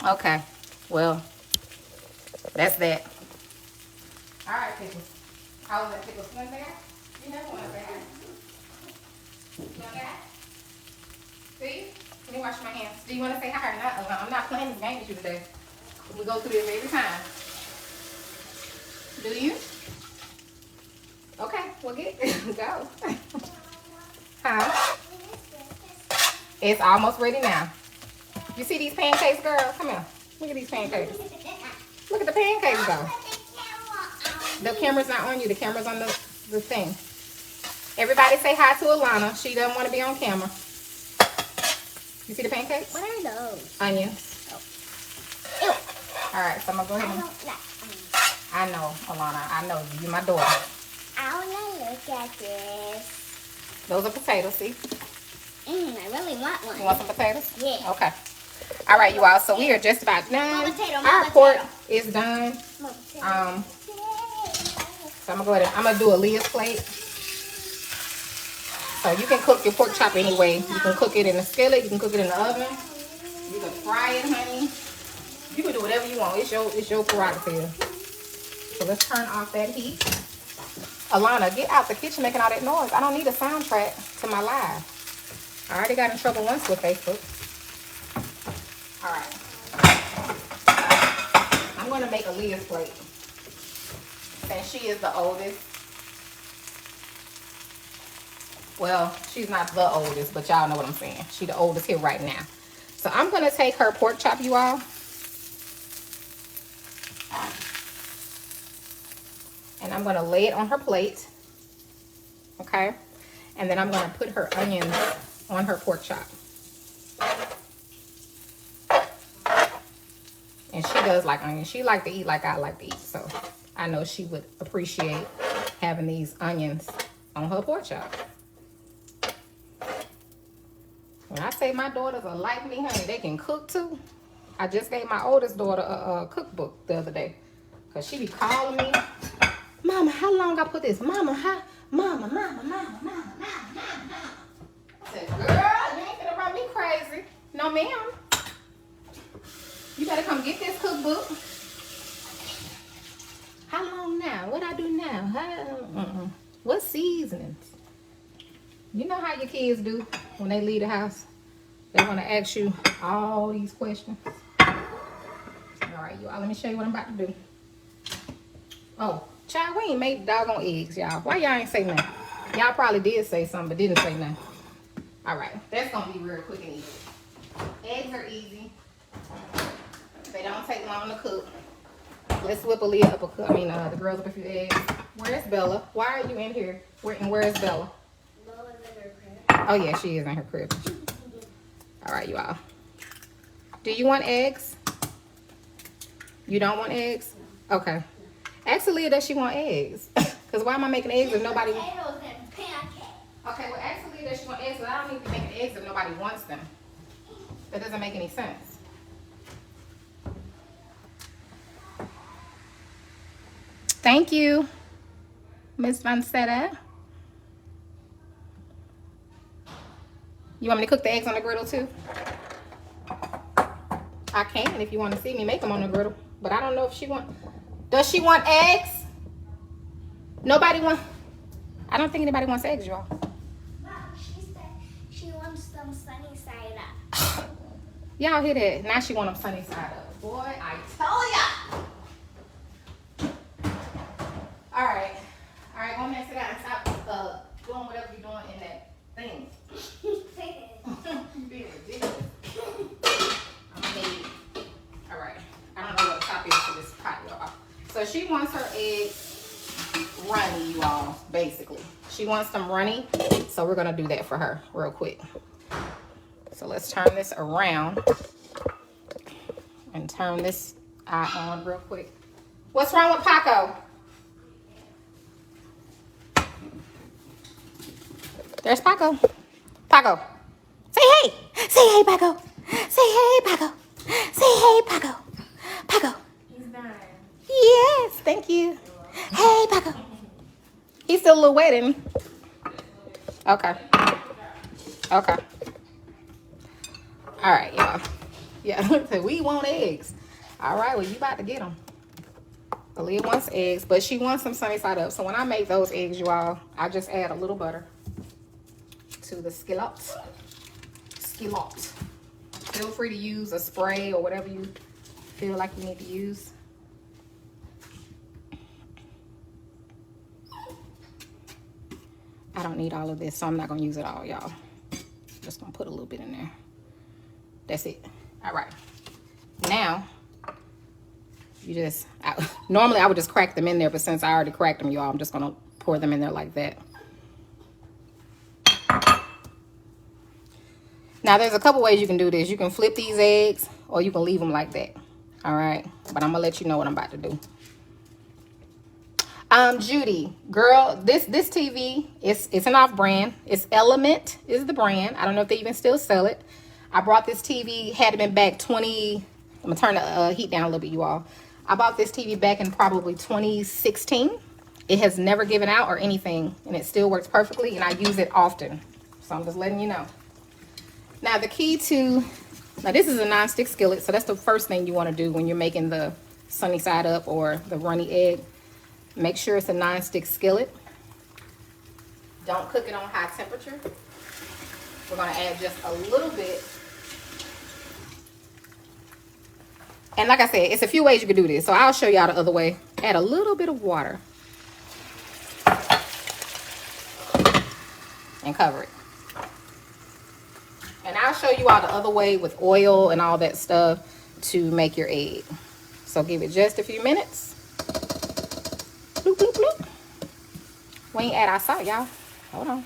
Okay. Well, that's that. All right, Pickles. How was that, Pickles? You want to say hi? You never want to say hi. You want that? See? Let me wash my hands. Do you want to say hi or not? I'm not playing this game with you today. We go through this every time. Do you? Okay, well get it. Go. Huh? It's almost ready now. You see these pancakes, girl? Come here. Look at these pancakes. Look at the pancakes, though. The camera's not on you. The camera's on the thing. Everybody say hi to Alana. She doesn't want to be on camera. You see the pancakes? What are those? Onions. Oh. Ew. All right, so I'm going to go I ahead and... don't like onions. I know, Alana. I know you. You're my daughter. I want to look at this. Those are potatoes, see? I really want one. You want some potatoes? Yeah. Okay. All right, you all. So we are just about done. More potato, Our more pork potato. is done. More potato. So I'm gonna go ahead and I'm gonna do Aaliyah's plate. So you can cook your pork chop anyway. You can cook it in the skillet. You can cook it in the oven. You can fry it, honey. You can do whatever you want. It's your prerogative. So let's turn off that heat. Alana, get out the kitchen making all that noise. I don't need a soundtrack to my live. I already got in trouble once with Facebook. All right. I'm going to make Aaliyah's plate. Since she is the oldest. Well, she's not the oldest, but y'all know what I'm saying. She's the oldest here right now. So I'm going to take her pork chop, you all. And I'm going to lay it on her plate. Okay? And then I'm going to put her onions on her pork chop. And she does like onions. She like to eat like I like to eat. So I know she would appreciate having these onions on her pork chop. When I say my daughters are like me, honey, they can cook too. I just gave my oldest daughter a cookbook the other day. Because she be calling me, Mama, how long I put this? Mama, how? Mama. I said, girl, you ain't gonna run me crazy. No, ma'am. You better come get this cookbook. How long now? What I do now? What seasonings? You know how your kids do when they leave the house? They want to ask you all these questions. All right, y'all, let me show you what I'm about to do. Oh, child, we ain't made doggone eggs, y'all. Why y'all ain't say nothing? Y'all probably did say something, but didn't say nothing. All right, that's going to be real quick and easy. Eggs are easy. They don't take long to cook. Let's whip Aaliyah up the girls up a few eggs. Where's Bella? Why are you in here? Where is Bella? Bella's in her crib. Oh, yeah, she is in her crib. All right, you all. Do you want eggs? You don't want eggs? Okay. Ask Aaliyah, does she want eggs? Because why am I making eggs if nobody... Potatoes and pancakes. Okay, well, ask Aaliyah, does she want eggs? Because I don't need to be making eggs if nobody wants them. That doesn't make any sense. Thank you, Miss Vancetta. You want me to cook the eggs on the griddle too? I can if you want to see me make them on the griddle. But I don't know if she wants... Does she want eggs? Nobody wants... I don't think anybody wants eggs, y'all. Mom, she said she wants them sunny side up. Y'all hear that? Now she want them sunny side up. Boy, I tell ya. All right, go and sit down and stop doing whatever you're doing in that thing. You're being ridiculous. I'm gonna need it. All right, I don't know what the top is for this pot, y'all. So she wants her eggs runny, you all, basically. She wants them runny, so we're gonna do that for her real quick. So let's turn this around and turn this eye on real quick. What's wrong with Paco? There's Paco. Paco. Say hey. Say hey, Paco. Say hey, Paco. Say hey, Paco. Paco. He's done. Yes, thank you. Hey, Paco. He's still a little wet, isn't he? Okay. Okay. All right, y'all. Yeah, so we want eggs. All right, well, you about to get them. Aaliyah wants eggs, but she wants them sunny side up. So when I make those eggs, you all, I just add a little butter to the skillet. Feel free to use a spray or whatever you feel like you need to use. I don't need all of this, so I'm not gonna use it all, y'all. Just gonna put a little bit in there. That's it. All right. Now, you just, normally I would just crack them in there, but since I already cracked them, y'all, I'm just gonna pour them in there like that. Now, there's a couple ways you can do this. You can flip these eggs, or you can leave them like that. All right. But I'm gonna let you know what I'm about to do. Judy, girl, this TV, it's an off-brand. It's Element is the brand. I don't know if they even still sell it. I brought this TV, had it been back 20, I'm gonna turn the heat down a little bit, you all. I bought this TV back in probably 2016. It has never given out or anything, and it still works perfectly, and I use it often. So I'm just letting you know. Now the key to, now this is a non-stick skillet, so that's the first thing you wanna do when you're making the sunny side up or the runny egg. Make sure it's a non-stick skillet. Don't cook it on high temperature. We're gonna add just a little bit. And like I said, it's a few ways you can do this. So I'll show y'all the other way. Add a little bit of water. And cover it. And I'll show you all the other way with oil and all that stuff to make your egg. So give it just a few minutes. Bloop, bloop, bloop. We ain't add our salt, y'all. Hold on.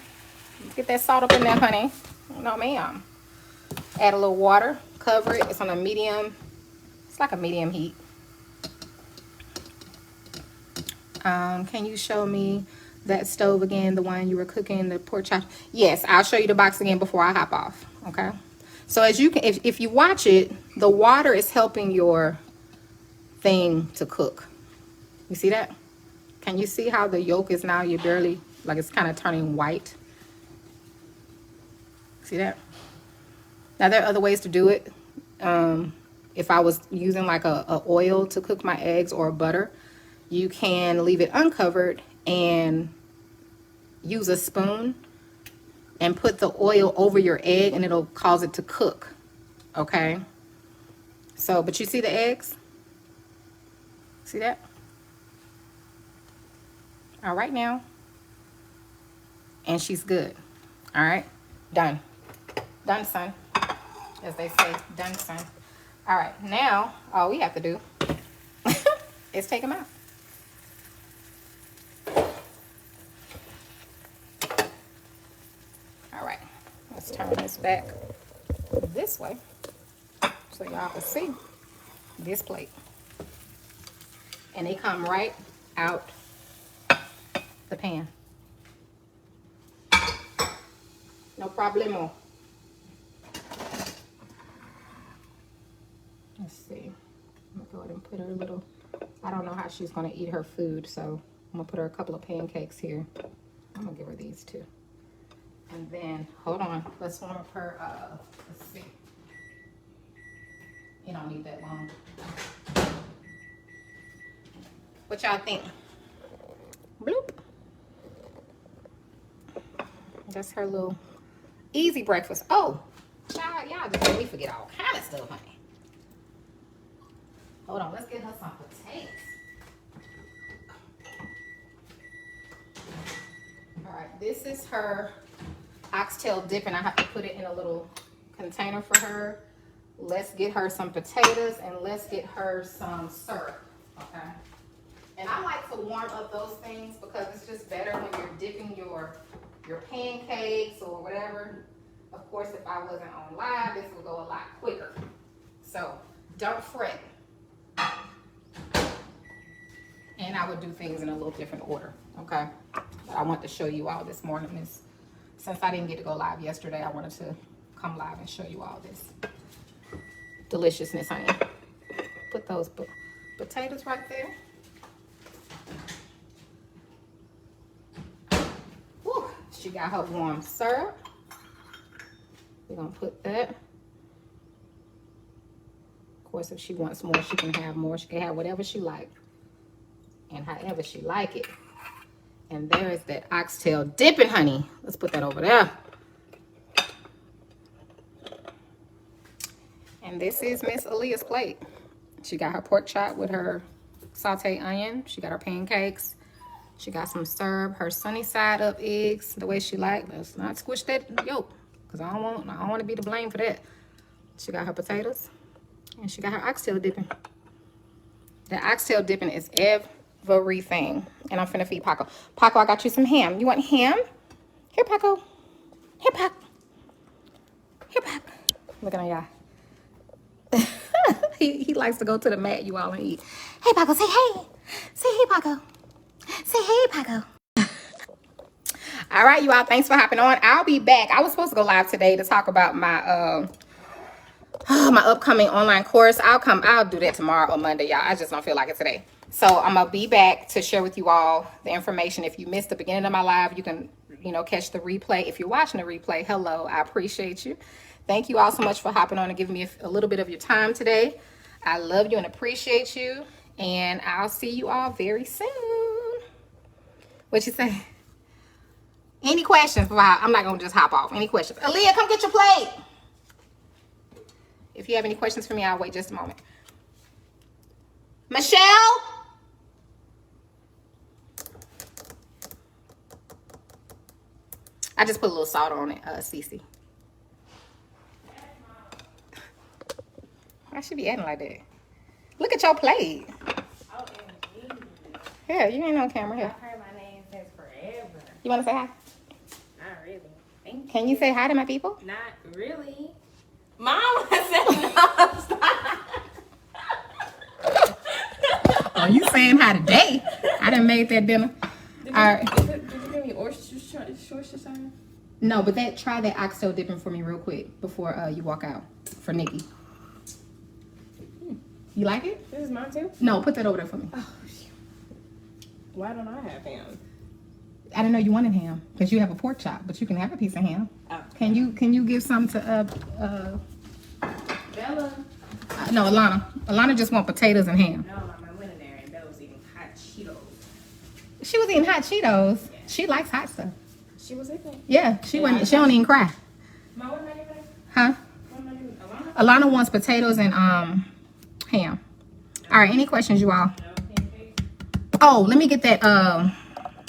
Let's get that salt up in there, honey. No, ma'am. Add a little water. Cover it. It's on a medium. It's like a medium heat. Can you show me that stove again? The one you were cooking the pork chop? Yes, I'll show you the box again before I hop off. Okay. So as you can, if you watch it, the water is helping your thing to cook. You see that? Can you see how the yolk is now? You barely, like it's kind of turning white. See that? Now there are other ways to do it. If I was using like a oil to cook my eggs or butter, you can leave it uncovered and use a spoon and put the oil over your egg and it'll cause it to cook. Okay? So, but you see the eggs? See that? All right now. And she's good. All right? Done. Done, son. As they say, done, son. All right, now all we have to do is take them out. All right, let's turn this back this way so y'all can see this plate. And they come right out the pan. No problemo. Let's see. I'm gonna go ahead and put her a little, I don't know how she's gonna eat her food, so I'm gonna put her a couple of pancakes here. I'm gonna give her these too. And then, hold on, let's warm up her, let's see. You don't need that long. What y'all think? Bloop. That's her little easy breakfast. Oh, child, y'all just made me forget all kind of stuff, honey. Hold on, let's get her some potatoes. All right, this is her oxtail dip, and I have to put it in a little container for her. Let's get her some potatoes, and let's get her some syrup, okay? And I like to warm up those things because it's just better when you're dipping your pancakes or whatever. Of course, if I wasn't on live, this would go a lot quicker. So don't fret. And I would do things in a little different order, okay? But I want to show you all this morning. Since I didn't get to go live yesterday, I wanted to come live and show you all this deliciousness, honey. Put those potatoes right there. Whew, she got her warm syrup. We're gonna put that. Of course, if she wants more, she can have more. She can have whatever she likes and however she like it. And there is that oxtail dipping, honey. Let's put that over there. And this is Miss Aaliyah's plate. She got her pork chop with her sauteed onion. She got her pancakes. She got some syrup, her sunny side up eggs, the way she like. Let's not squish that yolk, because I don't want to be to blame for that. She got her potatoes, and she got her oxtail dipping. The oxtail dipping is everything. And I'm finna feed Paco. Paco, I got you some ham. You want ham? Here, Paco. Here, Pac. Here, Pac. Look at y'all. he likes to go to the mat, you all, and eat. Hey, Paco, say hey. Say hey, Paco. Say hey, Paco. All right, you all. Thanks for hopping on. I'll be back. I was supposed to go live today to talk about my my upcoming online course. I'll do that tomorrow or Monday, y'all. I just don't feel like it today. So I'm gonna be back to share with you all the information. If you missed the beginning of my live, you can, catch the replay. If you're watching the replay, hello, I appreciate you. Thank you all so much for hopping on and giving me a little bit of your time today. I love you and appreciate you. And I'll see you all very soon. What you say? Any questions? I'm not going to just hop off. Any questions? Aaliyah, come get your plate. If you have any questions for me, I'll wait just a moment. Michelle? I just put a little salt on it, Cece. I should be adding like that. Look at your plate. Yeah, you ain't on camera here. I've heard my name since forever. You want to say hi? Not really. Thank you. Can you say hi to my people? Not really. Mom said no. Stop. Oh, you saying hi today? I done made that dinner. All right. Did you give me Worcestershire? No, but try that oxtail dipping for me real quick before you walk out for Nikki. You like it? This is mine too? No, put that over there for me. Oh, shoot. Why don't I have ham? I didn't know you wanted ham because you have a pork chop, but you can have a piece of ham. Oh. Can you give some to Bella? no, Alana. Alana just want potatoes and ham. No, Mom, I went in there and Bella was eating hot Cheetos. She was eating hot Cheetos. She likes hot stuff. She was eating. Yeah, she don't even cry. Mom, what am I doing? Huh? What am I doing? Alana? Alana wants potatoes and ham. All right, any questions, you all? No pancakes? Oh, let me get that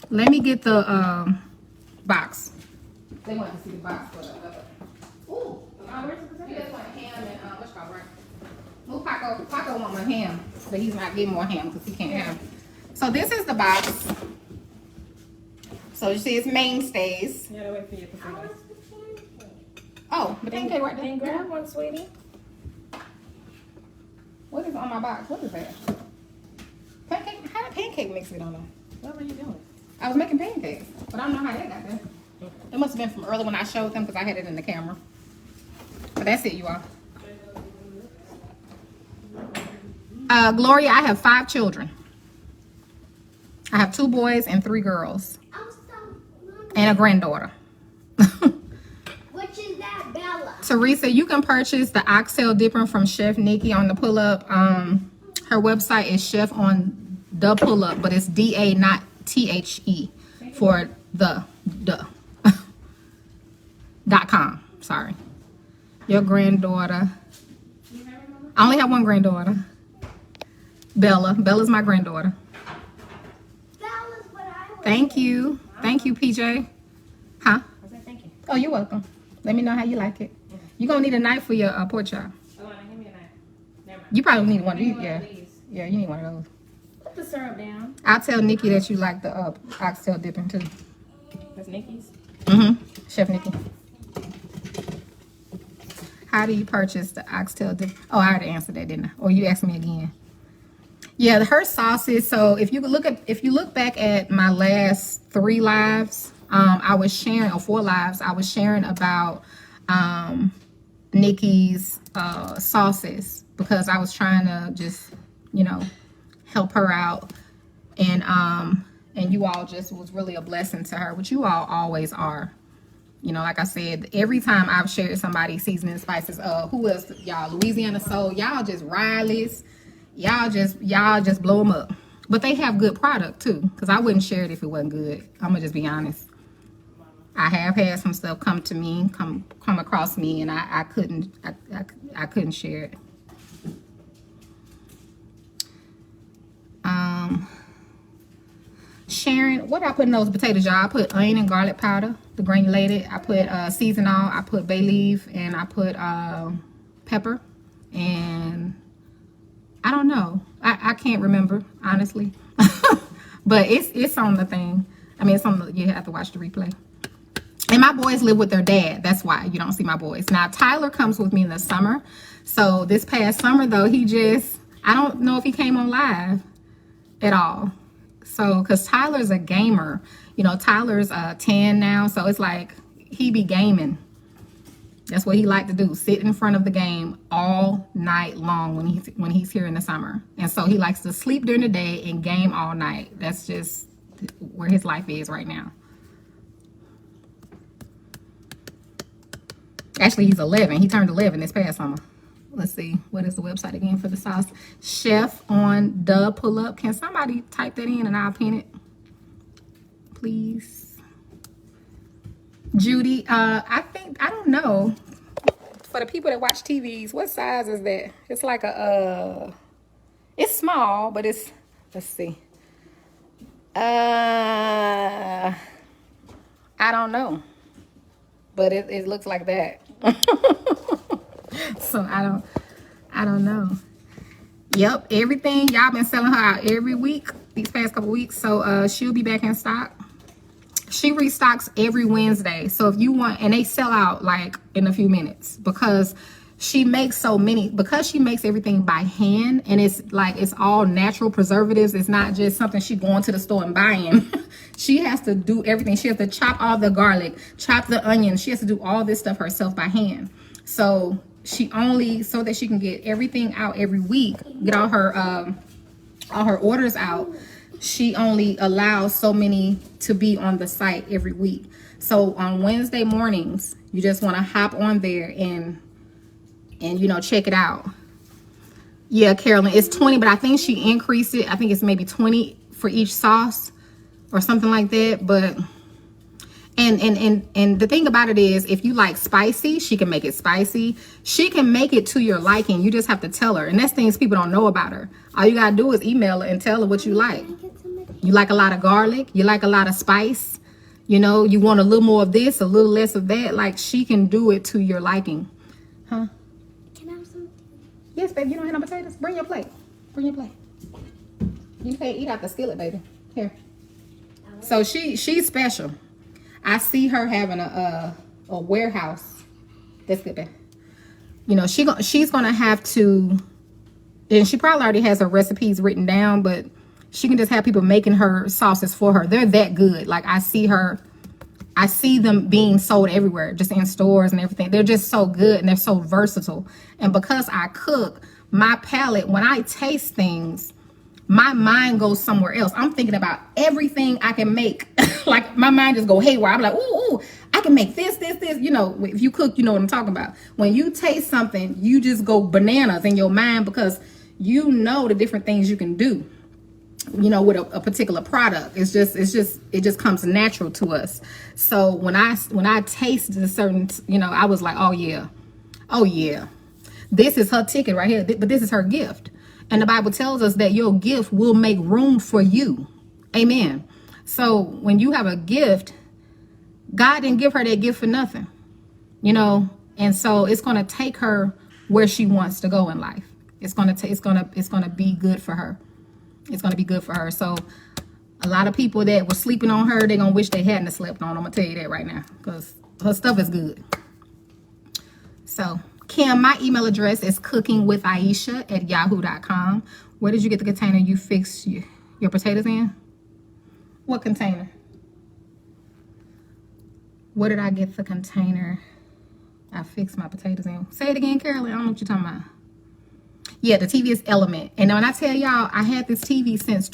let me get the box. They want to see the box for the ooh, Where's the potato? you just want ham and what's called right? Well, Paco want my ham, but he's not getting more ham because he can't have. So this is the box. So you see it's mainstays. You gotta wait for your potato. Oh, the pancake right Then there. grab one, sweetie. What is on my box? What is that? Pancake? How did pancake mix it on them? What were you doing? I was making pancakes, but I don't know how that got there. It must have been from earlier when I showed them because I had it in the camera. But that's it, you all. Gloria, I have 5 children. I have 2 boys and 3 girls. And a granddaughter. Which is that, Bella? Teresa, you can purchase the oxtail dipper from Chef Nikki on the pull-up. Her website is Chef on the pull-up, but it's DA, not THE for the .com. Sorry. Your granddaughter. I only have one granddaughter. Bella. Bella's my granddaughter. Bella's what I was. Thank you. Thank you, PJ. Huh? I said thank you. Oh, you're welcome. Let me know how you like it. You're going to need a knife for your pork chop. Alana, give me a knife. Never mind. You probably need one of Give me these. one Yeah. of these. Yeah, you need one of those. Put the syrup down. I'll tell Nikki that you like the oxtail dipping too. That's Nikki's. Chef Nikki. How do you purchase the oxtail dip? Oh, I already answered that, didn't I? Or you asked me again. Yeah, her sauces. So if you look back at my last 3 lives, I was sharing, or 4 lives, I was sharing about Nikki's sauces because I was trying to just, help her out, and you all just was really a blessing to her, which you all always are. Like I said, every time I've shared somebody's seasoning spices, who else? Y'all, Louisiana Soul, y'all just Riley's, y'all just blow them up. But they have good product too, because I wouldn't share it if it wasn't good. I'm gonna just be honest. I have had some stuff come across me, and I couldn't share it. Sharon, what I put in those potatoes, y'all? I put onion and garlic powder, the granulated. I put seasonal. I put bay leaf, and I put pepper, and I don't know. I can't remember, honestly. But it's on the thing. I mean, it's on the, you have to watch the replay. And my boys live with their dad. That's why you don't see my boys. Now, Tyler comes with me in the summer. So this past summer, though, I don't know if he came on live at all. So, because Tyler's a gamer. You know, Tyler's 10 now. So it's like he be gaming. That's what he like to do. Sit in front of the game all night long when he's here in the summer. And so he likes to sleep during the day and game all night. That's just where his life is right now. Actually, he's 11. He turned 11 this past summer. Let's see. What is the website again for the sauce? Chef on the pull-up. Can somebody type that in and I'll pin it? Please. Judy, I don't know. For the people that watch TVs, what size is that? It's like it's small, but it's, let's see. I don't know. But it looks like that. So I don't know. Yep, everything. Y'all been selling her out every week, these past couple weeks. So she'll be back in stock. She restocks every Wednesday. So if you want, and they sell out like in a few minutes because she makes so many, because she makes everything by hand, and it's like, it's all natural preservatives. It's not just something she going to the store and buying. She has to do everything. She has to chop all the garlic, chop the onions. She has to do all this stuff herself by hand. So she only, so that she can get everything out every week, get all her orders out, she only allows so many to be on the site every week. So on Wednesday mornings, you just want to hop on there and you know, check it out. Yeah, Carolyn, it's 20, but I think she increased it. I think it's maybe 20 for each sauce or something like that. But and the thing about it is, if you like spicy, she can make it spicy. She can make it to your liking. You just have to tell her. And that's things people don't know about her. All you gotta do is email her and tell her what you like. You like a lot of garlic, you like a lot of spice, you know, you want a little more of this, a little less of that. Like, she can do it to your liking. Huh? Can I have some? Yes, baby. You don't have no potatoes? Bring your plate. Bring your plate. You can't eat out the skillet, baby. Here. So she's special. I see her having a warehouse. That's good, baby. You know, she's gonna have to, and she probably already has her recipes written down, but she can just have people making her sauces for her. They're that good. Like, I see them being sold everywhere, just in stores and everything. They're just so good and they're so versatile. And because I cook, my palate, when I taste things, my mind goes somewhere else. I'm thinking about everything I can make. Like, my mind just go haywire. I'm like, ooh, I can make this. You know, if you cook, you know what I'm talking about. When you taste something, you just go bananas in your mind because you know the different things you can do, you know, with a particular product. It just comes natural to us. So when I tasted a certain, you know, I was like, oh yeah, this is her ticket right here, but this is her gift. And the Bible tells us that your gift will make room for you. Amen. So when you have a gift, God didn't give her that gift for nothing, you know, and so it's going to take her where she wants to go in life. It's going to be good for her. It's going to be good for her. So a lot of people that were sleeping on her, they're going to wish they hadn't slept on. I'm going to tell you that right now, because her stuff is good. So Kim, my email address is cookingwithaisha@yahoo.com. Where did you get the container you fixed your potatoes in? What container? Where did I get the container I fixed my potatoes in? Say it again, Carolyn. I don't know what you're talking about. Yeah, the TV is Element. And when I tell y'all, I had this TV since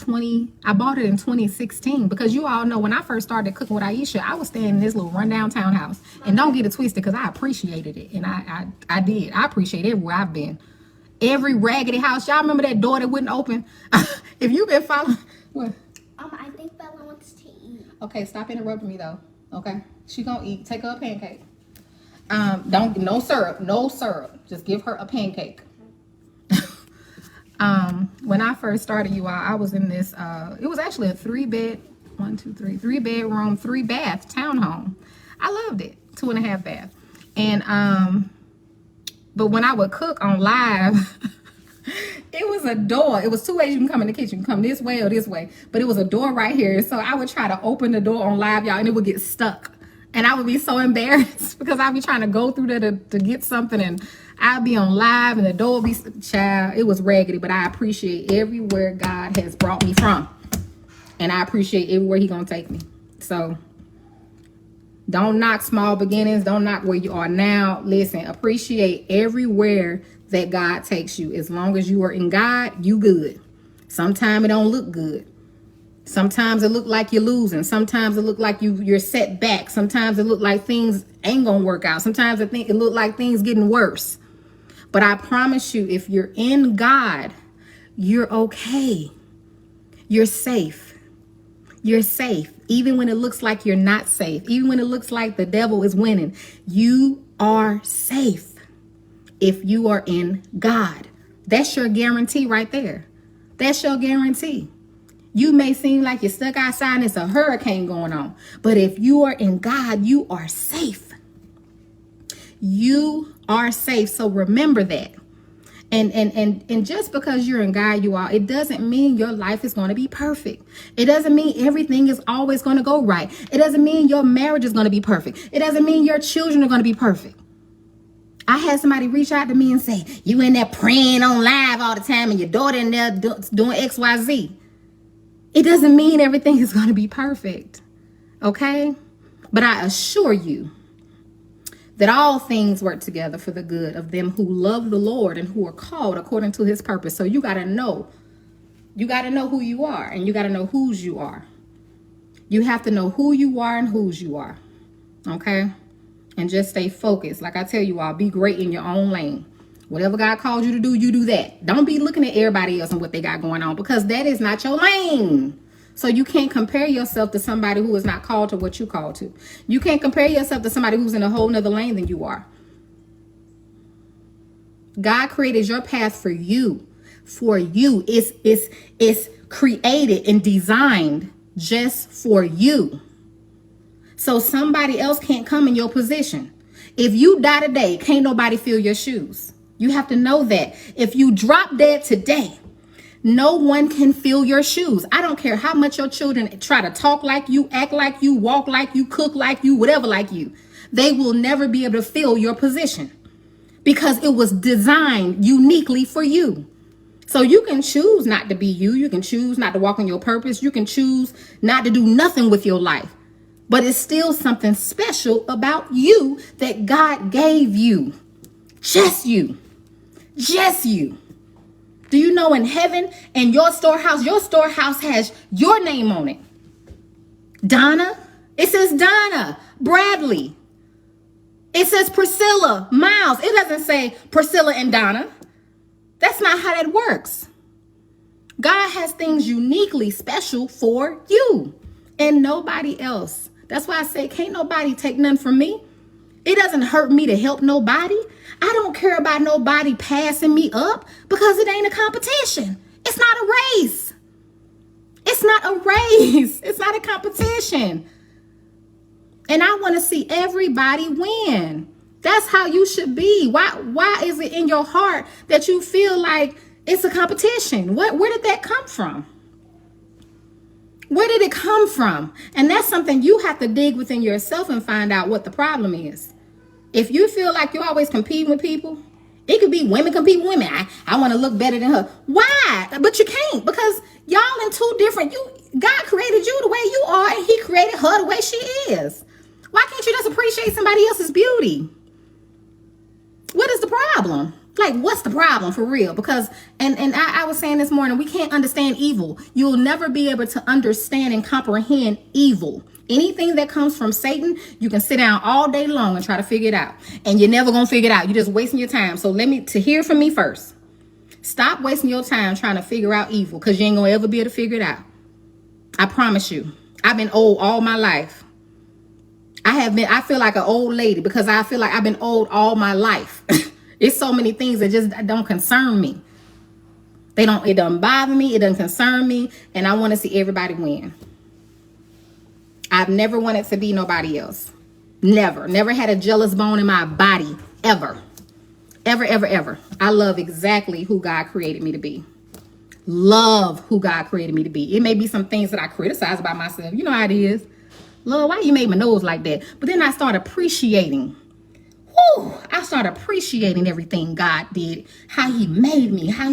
I bought it in 2016, because you all know when I first started cooking with Aisha, I was staying in this little rundown townhouse. And don't get it twisted, because I appreciated it. And I did. I appreciate everywhere I've been. Every raggedy house. Y'all remember that door that wouldn't open? If you've been following. What? I think Bella wants to eat. Okay, stop interrupting me though. Okay? She gonna eat. Take her a pancake. No syrup. Just give her a pancake. When I first started, you all, I was in this, it was actually a three bedroom, 3-bath townhome. I loved it, 2.5 bath. And, but when I would cook on live, it was a door. It was 2 ways you can come in the kitchen. You can come this way or this way. But it was a door right here. So I would try to open the door on live, y'all, and it would get stuck. And I would be so embarrassed because I'd be trying to go through there to get something. And I'd be on live and the door would be, child, it was raggedy. But I appreciate everywhere God has brought me from. And I appreciate everywhere He's going to take me. So don't knock small beginnings. Don't knock where you are now. Listen, appreciate everywhere that God takes you. As long as you are in God, you good. Sometimes it don't look good. Sometimes it look like you're losing. Sometimes it look like you're set back. Sometimes it look like things ain't gonna work out. Sometimes I think it look like things getting worse. But I promise you, if you're in God, you're okay. You're safe. You're safe. Even when it looks like you're not safe. Even when it looks like the devil is winning. You are safe if you are in God. That's your guarantee right there. That's your guarantee. You may seem like you're stuck outside and it's a hurricane going on. But if you are in God, you are safe. You are safe. So remember that. And just because you're in God, you are, it doesn't mean your life is going to be perfect. It doesn't mean everything is always going to go right. It doesn't mean your marriage is going to be perfect. It doesn't mean your children are going to be perfect. I had somebody reach out to me and say, you in there praying on live all the time and your daughter in there doing XYZ. It doesn't mean everything is going to be perfect. Okay? But I assure you that all things work together for the good of them who love the Lord and who are called according to His purpose. So you got to know. You got to know who you are and you got to know whose you are. You have to know who you are and whose you are. Okay? And just stay focused. Like I tell you all, be great in your own lane. Whatever God called you to do, you do that. Don't be looking at everybody else and what they got going on because that is not your lane. So you can't compare yourself to somebody who is not called to what you called to. You can't compare yourself to somebody who's in a whole nother lane than you are. God created your path for you. For you. It's created and designed just for you. So somebody else can't come in your position. If you die today, can't nobody fill your shoes. You have to know that. If you drop dead today, no one can fill your shoes. I don't care how much your children try to talk like you, act like you, walk like you, cook like you, whatever like you. They will never be able to fill your position because it was designed uniquely for you. So you can choose not to be you. You can choose not to walk in your purpose. You can choose not to do nothing with your life. But it's still something special about you that God gave you. Just you. Just you. Do you know in heaven and your storehouse has your name on it? Donna. It says Donna. Bradley. It says Priscilla. Miles. It doesn't say Priscilla and Donna. That's not how that works. God has things uniquely special for you and nobody else. That's why I say can't nobody take none from me. It doesn't hurt me to help nobody. I don't care about nobody passing me up because it ain't a competition. It's not a race. It's not a race. It's not a competition. And I want to see everybody win. That's how you should be. Why is it in your heart that you feel like it's a competition? Where did that come from? Where did it come from? And that's something you have to dig within yourself and find out what the problem is. If you feel like you're always competing with people, it could be women compete with women. I want to look better than her. Why? But you can't because y'all in two different, God created you the way you are and He created her the way she is. Why can't you just appreciate somebody else's beauty? What is the problem? Like, what's the problem for real? Because, and I was saying this morning, we can't understand evil. You'll never be able to understand and comprehend evil. Anything that comes from Satan, you can sit down all day long and try to figure it out. And you're never going to figure it out. You're just wasting your time. So to hear from me first. Stop wasting your time trying to figure out evil because you ain't going to ever be able to figure it out. I promise you. I've been old all my life. I feel like an old lady because I feel like I've been old all my life. It's so many things that just don't concern me. It doesn't bother me. It doesn't concern me. And I want to see everybody win. I've never wanted to be nobody else. Never had a jealous bone in my body, ever. Ever. I love exactly who God created me to be. Love who God created me to be. It may be some things that I criticize about myself. You know how it is. Lord, why you made my nose like that? But then I start appreciating. I start appreciating everything God did. How he made me. How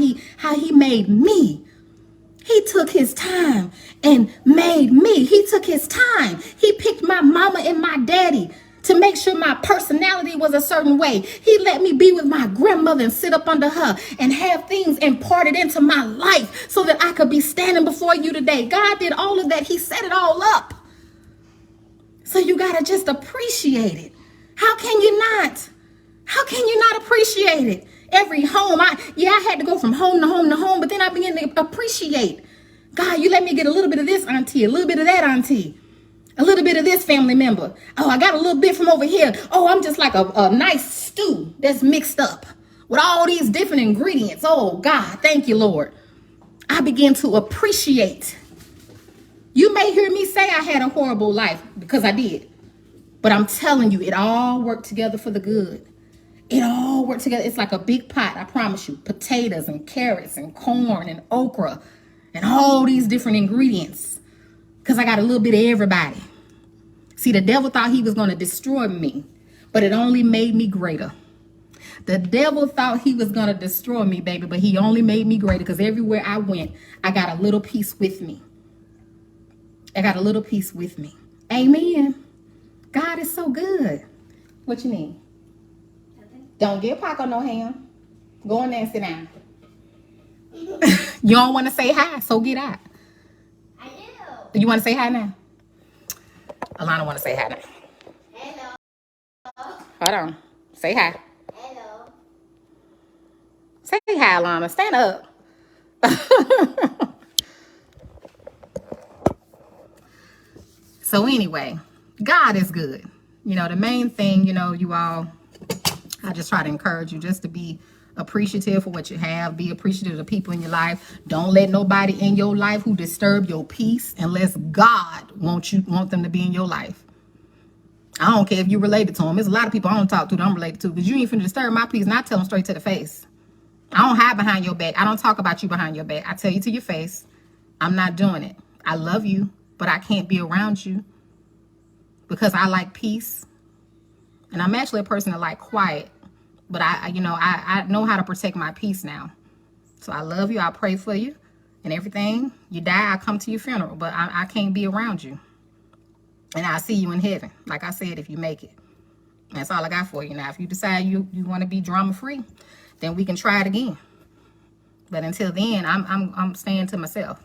he made me. He took his time and made me. He took his time. He picked my mama and my daddy to make sure my personality was a certain way. He let me be with my grandmother and sit up under her and have things imparted into my life so that I could be standing before you today. God did all of that. He set it all up. So you got to just appreciate it. How can you not? How can you not appreciate it? Every home, I had to go from home to home to home, but then I began to appreciate. God, you let me get a little bit of this auntie, a little bit of that auntie, a little bit of this family member. Oh, I got a little bit from over here. Oh, I'm just like a nice stew that's mixed up with all these different ingredients. Oh, God, thank you, Lord. I began to appreciate. You may hear me say I had a horrible life because I did, but I'm telling you, it all worked together for the good. It all worked together. It's like a big pot, I promise you. Potatoes and carrots and corn and okra and all these different ingredients. Because I got a little bit of everybody. See, the devil thought he was going to destroy me, but it only made me greater. The devil thought he was going to destroy me, baby, but he only made me greater because everywhere I went, I got a little piece with me. I got a little piece with me. Amen. God is so good. What you need? Don't get Paco no ham. Go in there and sit down. You don't want to say hi, so get out. I do. You want to say hi now? Alana want to say hi now. Hello. Hold on. Say hi. Hello. Say hi, Alana. Stand up. So anyway, God is good. You know, the main thing, you know, you all, I just try to encourage you just to be appreciative for what you have. Be appreciative of the people in your life. Don't let nobody in your life who disturb your peace unless God want them to be in your life. I don't care if you're related to them. There's a lot of people I don't talk to that I'm related to because you ain't finna disturb my peace and I tell them straight to the face. I don't hide behind your back. I don't talk about you behind your back. I tell you to your face, I'm not doing it. I love you, but I can't be around you because I like peace. And I'm actually a person that like quiet. But I know how to protect my peace now. So I love you. I pray for you and everything. You die, I come to your funeral. But I can't be around you. And I'll see you in heaven. Like I said, if you make it. That's all I got for you. Now, if you decide you want to be drama free, then we can try it again. But until then, I'm staying to myself.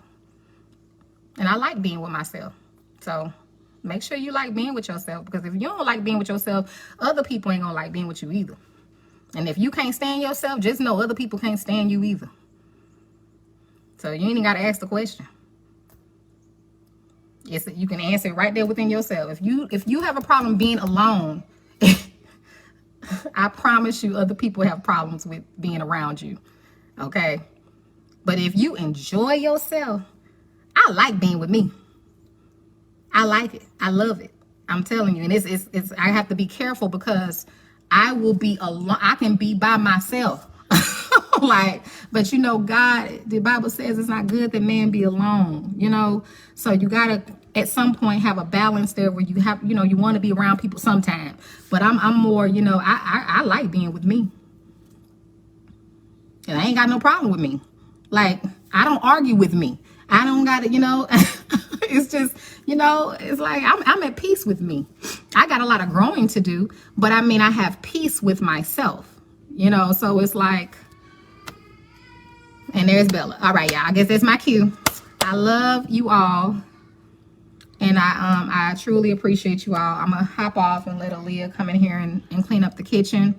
And I like being with myself. So make sure you like being with yourself. Because if you don't like being with yourself, other people ain't going to like being with you either. And if you can't stand yourself, just know other people can't stand you either. So you ain't got to ask the question. Yes, you can answer it right there within yourself. If you have a problem being alone, I promise you other people have problems with being around you. Okay? But if you enjoy yourself, I like being with me. I like it. I love it. I'm telling you. And it's I have to be careful because I will be alone. I can be by myself. But you know, God, the Bible says it's not good that man be alone, you know? So you got to, at some point, have a balance there where you have, you know, you want to be around people sometime. But I'm more, you know, I like being with me. And I ain't got no problem with me. Like, I don't argue with me. I don't got to, you know, it's just, you know, it's like I'm at peace with me. I got a lot of growing to do, but I mean, I have peace with myself, you know, so it's like, and there's Bella. All right, y'all, I guess that's my cue. I love you all. And I truly appreciate you all. I'm going to hop off and let Aaliyah come in here and clean up the kitchen.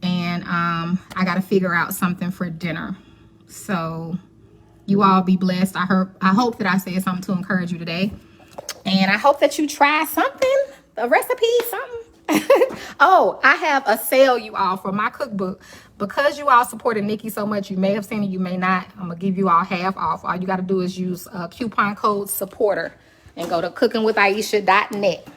And I got to figure out something for dinner. So you all be blessed. I hope that I said something to encourage you today. And I hope that you try something, a recipe, something. Oh, I have a sale, you all, for my cookbook. Because you all supported Nikki so much, you may have seen it, you may not. I'm going to give you all half off. All you got to do is use coupon code SUPPORTER and go to cookingwithaisha.net.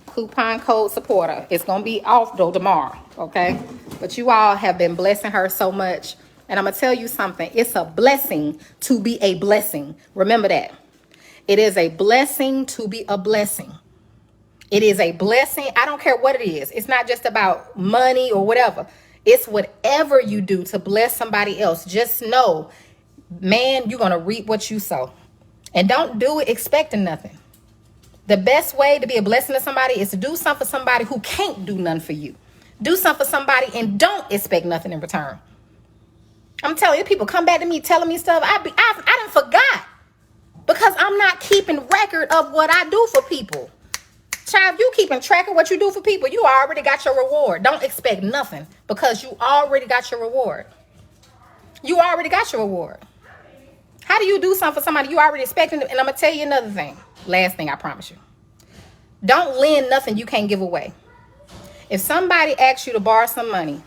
Coupon code SUPPORTER. It's going to be off, though, tomorrow, okay? But you all have been blessing her so much. And I'm going to tell you something. It's a blessing to be a blessing. Remember that. It is a blessing to be a blessing. It is a blessing. I don't care what it is. It's not just about money or whatever. It's whatever you do to bless somebody else. Just know, man, you're going to reap what you sow. And don't do it expecting nothing. The best way to be a blessing to somebody is to do something for somebody who can't do nothing for you. Do something for somebody and don't expect nothing in return. I'm telling you, people come back to me telling me stuff. I done forgot because I'm not keeping record of what I do for people. Child, if you keeping track of what you do for people, you already got your reward. Don't expect nothing because you already got your reward. You already got your reward. How do you do something for somebody you already expecting? And I'm going to tell you another thing. Last thing, I promise you. Don't lend nothing you can't give away. If somebody asks you to borrow some money,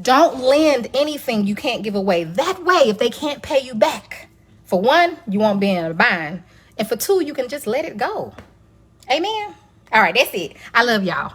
don't lend anything you can't give away. That way, if they can't pay you back, for one, you won't be in a bind. And for two, you can just let it go. Amen. All right, that's it. I love y'all.